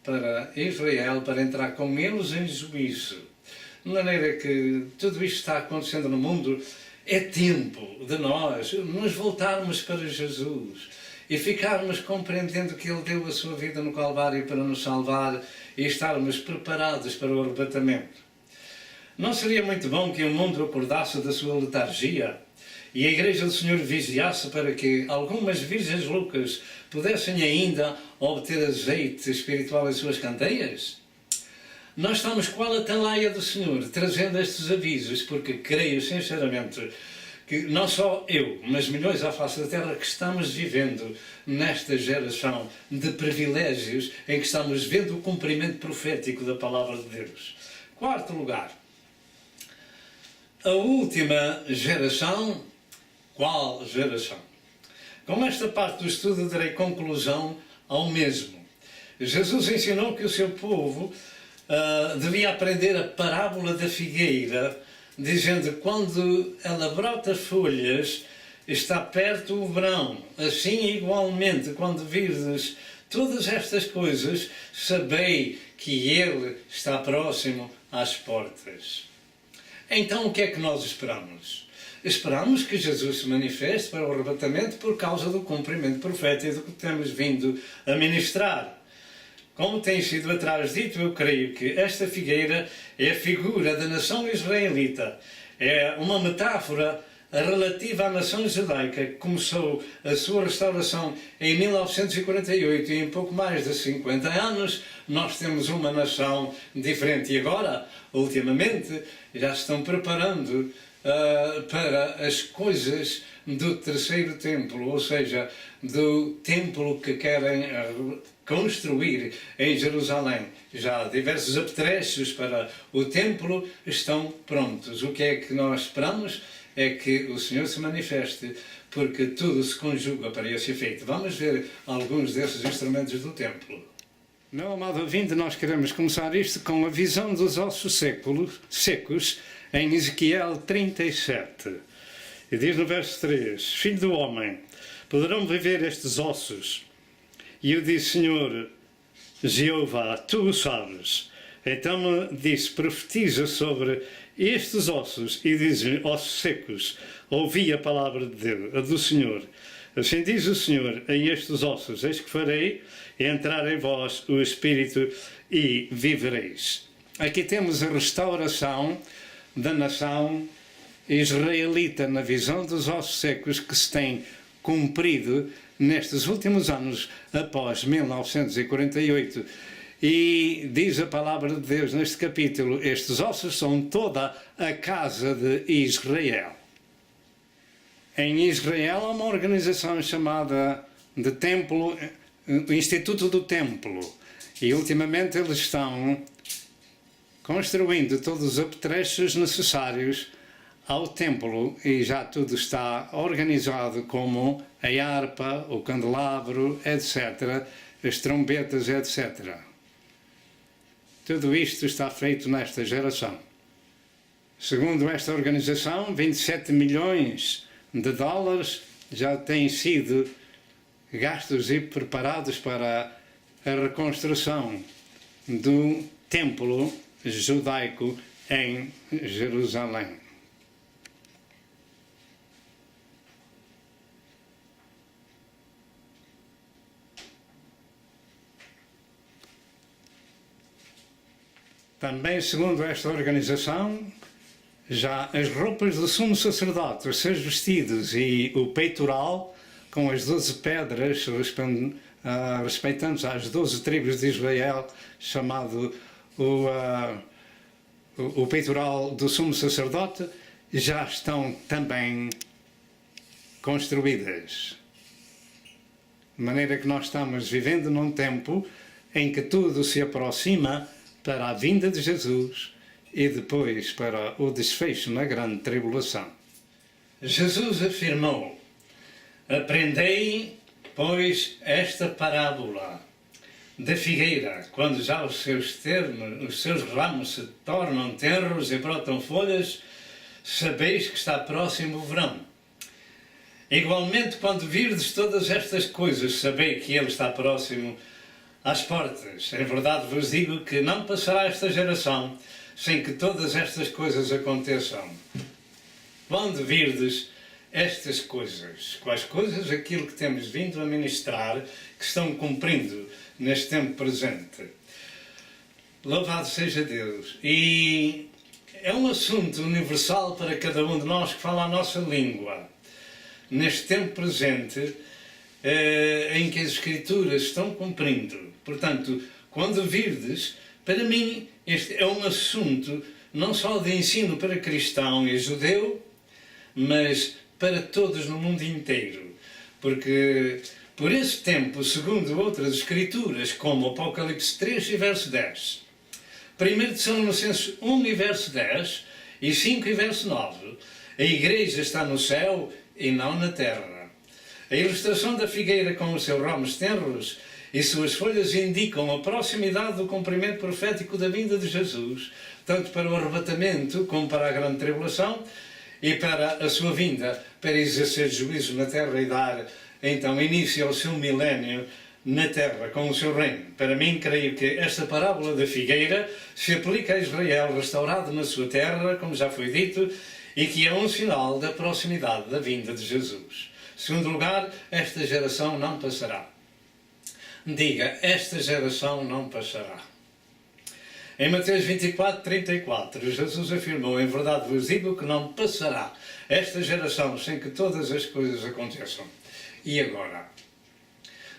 para Israel, para entrar com eles em juízo. De maneira que tudo isto está acontecendo no mundo, é tempo de nós nos voltarmos para Jesus e ficarmos compreendendo que Ele deu a sua vida no Calvário para nos salvar e estarmos preparados para o arrebatamento. Não seria muito bom que o mundo acordasse da sua letargia e a Igreja do Senhor vigiasse para que algumas virgens loucas pudessem ainda obter azeite espiritual em suas candeias? Nós estamos qual a atalaia do Senhor, trazendo estes avisos, porque creio sinceramente que não só eu, mas milhões à face da Terra que estamos vivendo nesta geração de privilégios em que estamos vendo o cumprimento profético da Palavra de Deus. Quarto lugar, a última geração. Qual geração? Com esta parte do estudo darei conclusão ao mesmo. Jesus ensinou que o seu povo devia aprender a parábola da figueira, dizendo que quando ela brota folhas, está perto o verão. Assim, igualmente, quando virdes todas estas coisas, sabei que Ele está próximo às portas. Então, o que é que nós esperamos? Esperamos que Jesus se manifeste para o arrebatamento por causa do cumprimento profético que temos vindo a ministrar. Como tem sido atrás dito, eu creio que esta figueira é a figura da nação israelita. É uma metáfora relativa à nação judaica que começou a sua restauração em 1948 e em pouco mais de 50 anos nós temos uma nação diferente. E agora, ultimamente, já se estão preparando para as coisas do terceiro templo, ou seja, do templo que querem construir em Jerusalém. Já diversos apetrechos para o templo estão prontos. O que é que nós esperamos? É que o Senhor se manifeste, porque tudo se conjuga para esse efeito. Vamos ver alguns desses instrumentos do templo. Meu amado ouvinte, nós queremos começar isto com a visão dos ossos secos em Ezequiel 37. E diz no verso 3, Filho do homem, poderão viver estes ossos? E eu disse, Senhor, Jeová, tu o sabes. Então me disse, profetiza sobre estes ossos, e diz-lhe, ossos secos, ouvi a palavra de Deus, do Senhor. Assim diz o Senhor, a estes ossos, eis que farei entrar em vós o Espírito e vivereis. Aqui temos a restauração da nação israelita na visão dos ossos secos que se tem cumprido nestes últimos anos após 1948 E diz a palavra de Deus neste capítulo: estes ossos são toda a casa de Israel. Em Israel há uma organização chamada de Templo, o Instituto do Templo. E ultimamente eles estão construindo todos os apetrechos necessários ao templo e já tudo está organizado, como a harpa, o candelabro, etc., as trombetas, etc. Tudo isto está feito nesta geração. Segundo esta organização, 27 milhões de dólares já têm sido gastos e preparados para a reconstrução do templo judaico em Jerusalém. Também, segundo esta organização, já as roupas do sumo sacerdote, os seus vestidos e o peitoral com as 12 pedras respeitantes às 12 tribos de Israel, chamado o peitoral do sumo sacerdote, já estão também construídas. De maneira que nós estamos vivendo num tempo em que tudo se aproxima para a vinda de Jesus e depois para o desfecho na grande tribulação. Jesus afirmou: aprendei, pois, esta parábola da figueira, quando já os seus ramos se tornam tenros e brotam folhas, sabeis que está próximo o verão. Igualmente, quando virdes todas estas coisas, sabei que ele está próximo às portas. Em verdade vos digo que não passará esta geração sem que todas estas coisas aconteçam. Quando virdes estas coisas, quais coisas? Aquilo que temos vindo a ministrar, que estão cumprindo neste tempo presente. Louvado seja Deus. E é um assunto universal para cada um de nós que fala a nossa língua. Neste tempo presente, em que as Escrituras estão cumprindo. Portanto, quando virdes, para mim, este é um assunto não só de ensino para cristão e judeu, mas para todos no mundo inteiro. Porque, por esse tempo, segundo outras Escrituras, como Apocalipse 3 e verso 10, 1 Tessalonicenses 1 e verso 10, e 5 e verso 9, a igreja está no céu e não na terra. A ilustração da figueira com os seus ramos tenros e suas folhas indicam a proximidade do cumprimento profético da vinda de Jesus, tanto para o arrebatamento como para a grande tribulação e para a sua vinda, para exercer juízo na terra e dar, então, início ao seu milénio na terra, com o seu reino. Para mim, creio que esta parábola da figueira se aplica a Israel restaurado na sua terra, como já foi dito, e que é um sinal da proximidade da vinda de Jesus. Segundo lugar, esta geração não passará. Diga, esta geração não passará. Em Mateus 24, 34, Jesus afirmou: em verdade vos digo que não passará esta geração sem que todas as coisas aconteçam. E agora?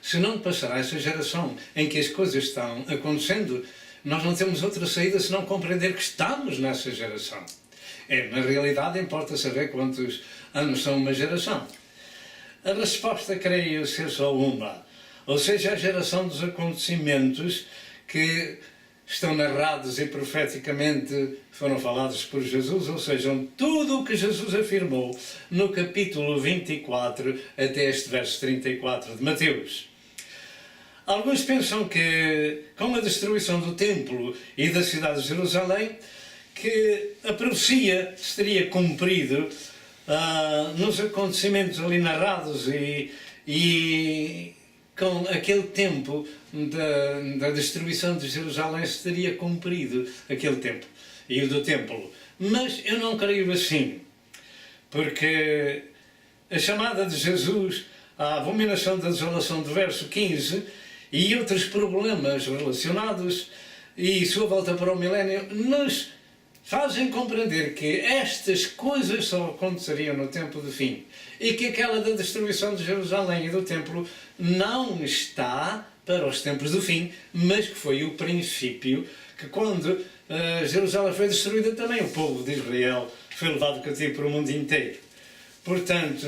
Se não passará essa geração em que as coisas estão acontecendo, nós não temos outra saída senão compreender que estamos nessa geração. Na realidade, importa saber quantos anos são uma geração. A resposta, creio, ser só uma. Ou seja, a geração dos acontecimentos que estão narrados e profeticamente foram falados por Jesus, ou seja, tudo o que Jesus afirmou no capítulo 24 até este verso 34 de Mateus. Alguns pensam que, com a destruição do templo e da cidade de Jerusalém, que a profecia se teria cumprido nos acontecimentos ali narrados e com aquele tempo da destruição de Jerusalém se teria cumprido aquele tempo e o do templo. Mas eu não creio assim, porque a chamada de Jesus à abominação da desolação do verso 15 e outros problemas relacionados e sua volta para o milénio nos fazem compreender que estas coisas só aconteceriam no tempo do fim e que aquela da destruição de Jerusalém e do templo não está para os tempos do fim, mas que foi o princípio que quando Jerusalém foi destruída também o povo de Israel foi levado cativo para o mundo inteiro. Portanto,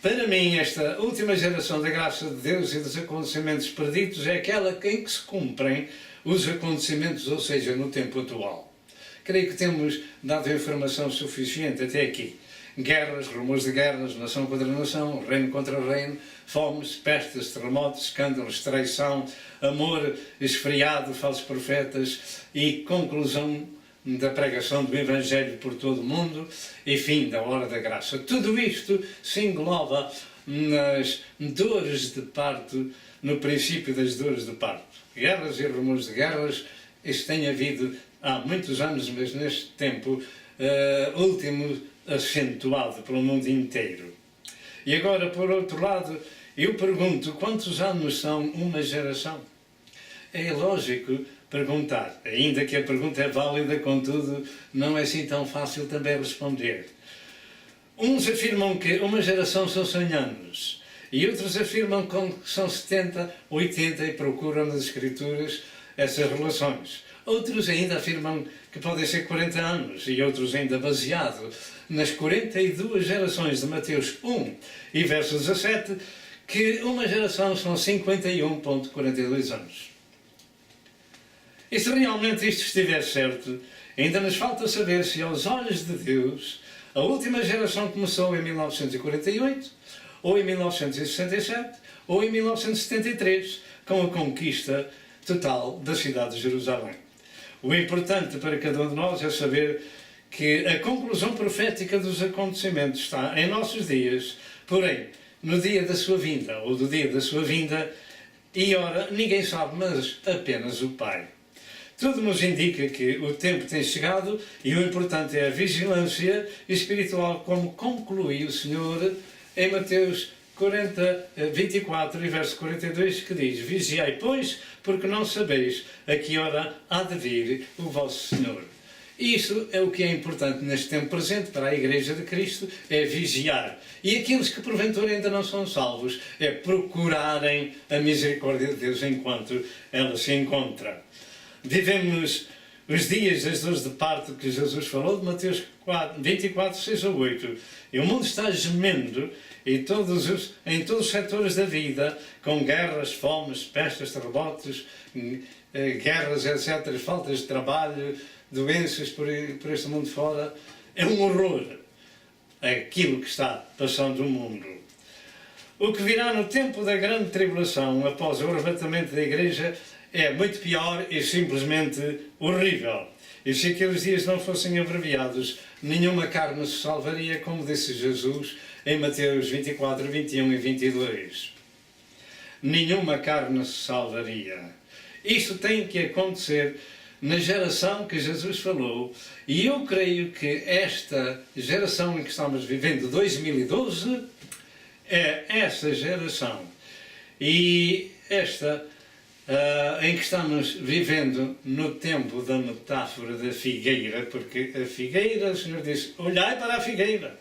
para mim, esta última geração da graça de Deus e dos acontecimentos perdidos é aquela em que se cumprem os acontecimentos, ou seja, no tempo atual. Creio que temos dado informação suficiente até aqui. Guerras, rumores de guerras, nação contra nação, reino contra reino, fomes, pestes, terremotos, escândalos, traição, amor esfriado, falsos profetas e conclusão da pregação do Evangelho por todo o mundo e fim da hora da graça. Tudo isto se engloba nas dores de parto, no princípio das dores de parto. Guerras e rumores de guerras, isso tem havido há muitos anos, mas neste tempo último acentuado pelo mundo inteiro. E agora, por outro lado, eu pergunto, quantos anos são uma geração? É lógico perguntar, ainda que a pergunta é válida, contudo, não é assim tão fácil também responder. Uns afirmam que uma geração são 100 anos, e outros afirmam que são 70, 80 e procuram nas Escrituras essas relações. Outros ainda afirmam que podem ser 40 anos, e outros ainda baseado nas 42 gerações de Mateus 1 e verso 17, que uma geração são 51,42 anos. E se realmente isto estiver certo, ainda nos falta saber se aos olhos de Deus a última geração começou em 1948, ou em 1967, ou em 1973, com a conquista total da cidade de Jerusalém. O importante para cada um de nós é saber que a conclusão profética dos acontecimentos está em nossos dias, porém, no dia da sua vinda, ou do dia da sua vinda, e ora, ninguém sabe, mas apenas o Pai. Tudo nos indica que o tempo tem chegado e o importante é a vigilância espiritual, como conclui o Senhor em Mateus 24 e verso 42, que diz: Vigiai, pois, porque não sabeis a que hora há de vir o vosso Senhor. Isso é o que é importante neste tempo presente para a Igreja de Cristo, é vigiar. E aqueles que porventura ainda não são salvos, é procurarem a misericórdia de Deus enquanto ela se encontra. Vivemos os dias das dores de parto que Jesus falou, de Mateus 24, 6 a 8. E o mundo está gemendo em todos os setores da vida, com guerras, fomes, pestes, terremotos, guerras, etc., faltas de trabalho, doenças por este mundo fora. É um horror aquilo que está passando no mundo. O que virá no tempo da grande tribulação, após o arrebatamento da Igreja, é muito pior e simplesmente horrível. E se aqueles dias não fossem abreviados, nenhuma carne se salvaria, como disse Jesus em Mateus 24, 21 e 22. Nenhuma carne se salvaria. Isto tem que acontecer na geração que Jesus falou, e eu creio que esta geração em que estamos vivendo, 2012, é essa geração. E esta em que estamos vivendo no tempo da metáfora da figueira, porque a figueira, o Senhor disse: olhai para a figueira,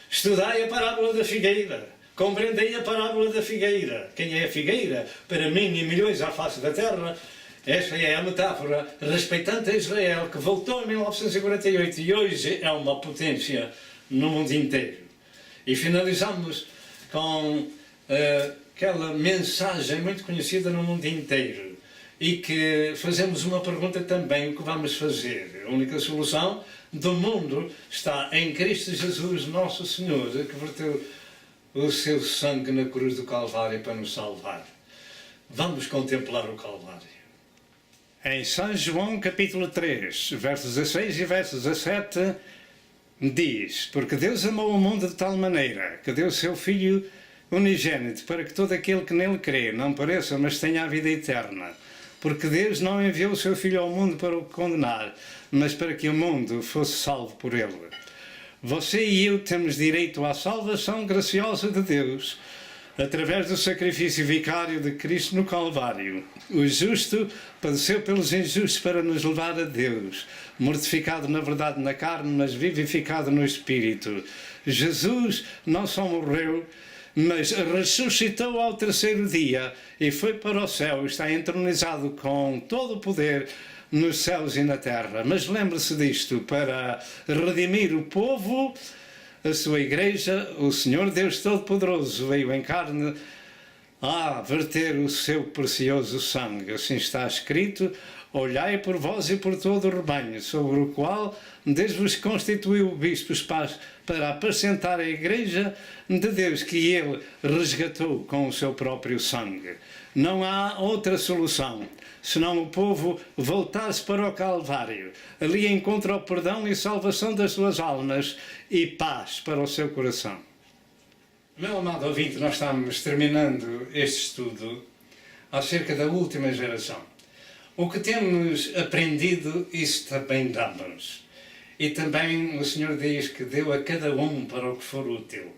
estudai a parábola da figueira, compreendei a parábola da figueira. Quem é a figueira? Para mim e milhões à face da terra, esta é a metáfora respeitante a Israel, que voltou em 1948 e hoje é uma potência no mundo inteiro. E finalizamos com aquela mensagem muito conhecida no mundo inteiro, e que fazemos uma pergunta também: o que vamos fazer? A única solução do mundo está em Cristo Jesus, nosso Senhor, que verteu o seu sangue na cruz do Calvário para nos salvar. Vamos contemplar o Calvário. Em São João capítulo 3, versos 16 e versos 17, diz: porque Deus amou o mundo de tal maneira que deu o seu Filho unigênito, para que todo aquele que nele crê não pereça, mas tenha a vida eterna. Porque Deus não enviou o seu Filho ao mundo para o condenar, mas para que o mundo fosse salvo por ele. Você e eu temos direito à salvação graciosa de Deus, através do sacrifício vicário de Cristo no Calvário. O justo padeceu pelos injustos para nos levar a Deus, mortificado na verdade na carne, mas vivificado no Espírito. Jesus não só morreu mas ressuscitou ao terceiro dia e foi para o céu, está entronizado com todo o poder nos céus e na terra. Mas lembre-se disto, para redimir o povo, a sua igreja, o Senhor Deus Todo-Poderoso veio em carne a verter o seu precioso sangue. Assim está escrito: olhai por vós e por todo o rebanho, sobre o qual Deus vos constituiu bispos para apacentar a igreja de Deus, que Ele resgatou com o seu próprio sangue. Não há outra solução, senão o povo voltar-se para o Calvário. Ali encontra o perdão e salvação das suas almas e paz para o seu coração. Meu amado ouvinte, nós estamos terminando este estudo acerca da última geração. O que temos aprendido, isso também damos. E também o Senhor diz que deu a cada um para o que for útil.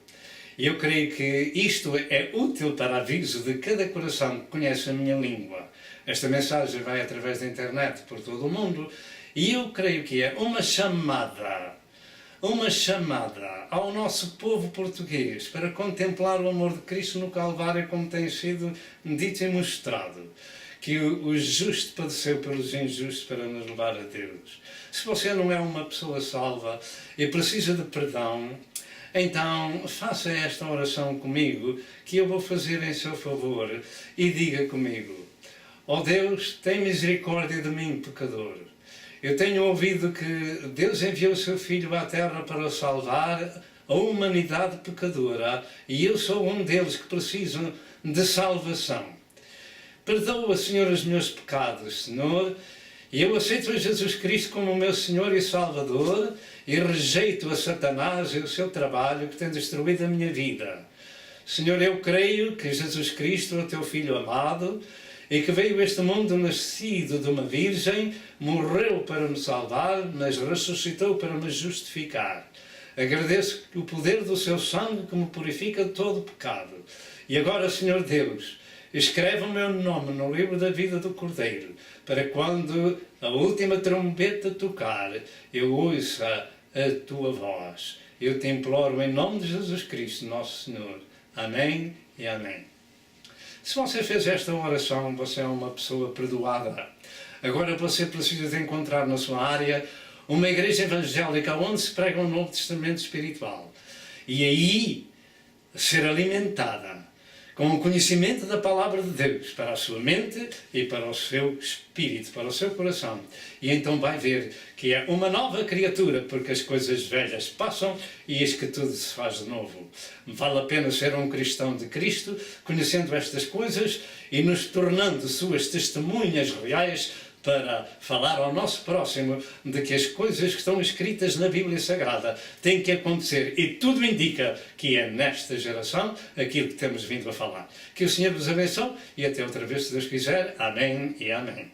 E eu creio que isto é útil para aviso de cada coração que conhece a minha língua. Esta mensagem vai através da internet por todo o mundo e eu creio que é uma chamada ao nosso povo português para contemplar o amor de Cristo no Calvário, como tem sido dito e mostrado, que o justo padeceu pelos injustos para nos levar a Deus. Se você não é uma pessoa salva e precisa de perdão, então faça esta oração comigo, que eu vou fazer em seu favor, e diga comigo: ó Deus, tem misericórdia de mim, pecador. Eu tenho ouvido que Deus enviou o seu Filho à Terra para salvar a humanidade pecadora, e eu sou um deles que precisam de salvação. Perdoa, Senhor, os meus pecados, Senhor, e eu aceito a Jesus Cristo como o meu Senhor e Salvador, e rejeito a Satanás e o seu trabalho que tem destruído a minha vida. Senhor, eu creio que Jesus Cristo é o teu Filho amado, e que veio a este mundo nascido de uma virgem, morreu para me salvar, mas ressuscitou para me justificar. Agradeço o poder do seu sangue que me purifica de todo o pecado. E agora, Senhor Deus, escreve o meu nome no livro da vida do Cordeiro, para quando a última trombeta tocar, eu ouça a tua voz. Eu te imploro em nome de Jesus Cristo, nosso Senhor. Amém e amém. Se você fez esta oração, você é uma pessoa perdoada. Agora você precisa de encontrar na sua área uma igreja evangélica onde se prega um Novo Testamento espiritual. E aí ser alimentada com o conhecimento da Palavra de Deus para a sua mente e para o seu espírito, para o seu coração. E então vai ver que é uma nova criatura, porque as coisas velhas passam e eis que tudo se faz de novo. Vale a pena ser um cristão de Cristo, conhecendo estas coisas e nos tornando suas testemunhas reais para falar ao nosso próximo de que as coisas que estão escritas na Bíblia Sagrada têm que acontecer, e tudo indica que é nesta geração aquilo que temos vindo a falar. Que o Senhor vos abençoe e até outra vez, se Deus quiser. Amém e amém.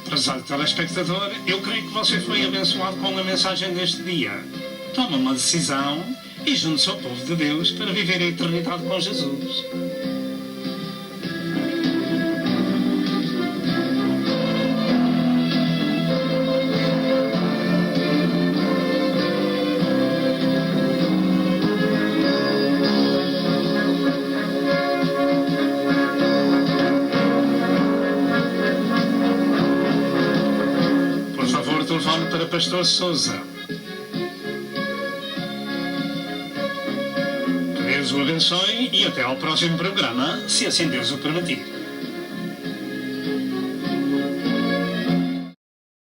Prezado telespectador, eu creio que você foi abençoado com a mensagem deste dia. Toma uma decisão e junte-se ao povo de Deus para viver a eternidade com Jesus. Telefone para Pastor Sousa. Que Deus o abençoe e até ao próximo programa, se assim Deus o permitir.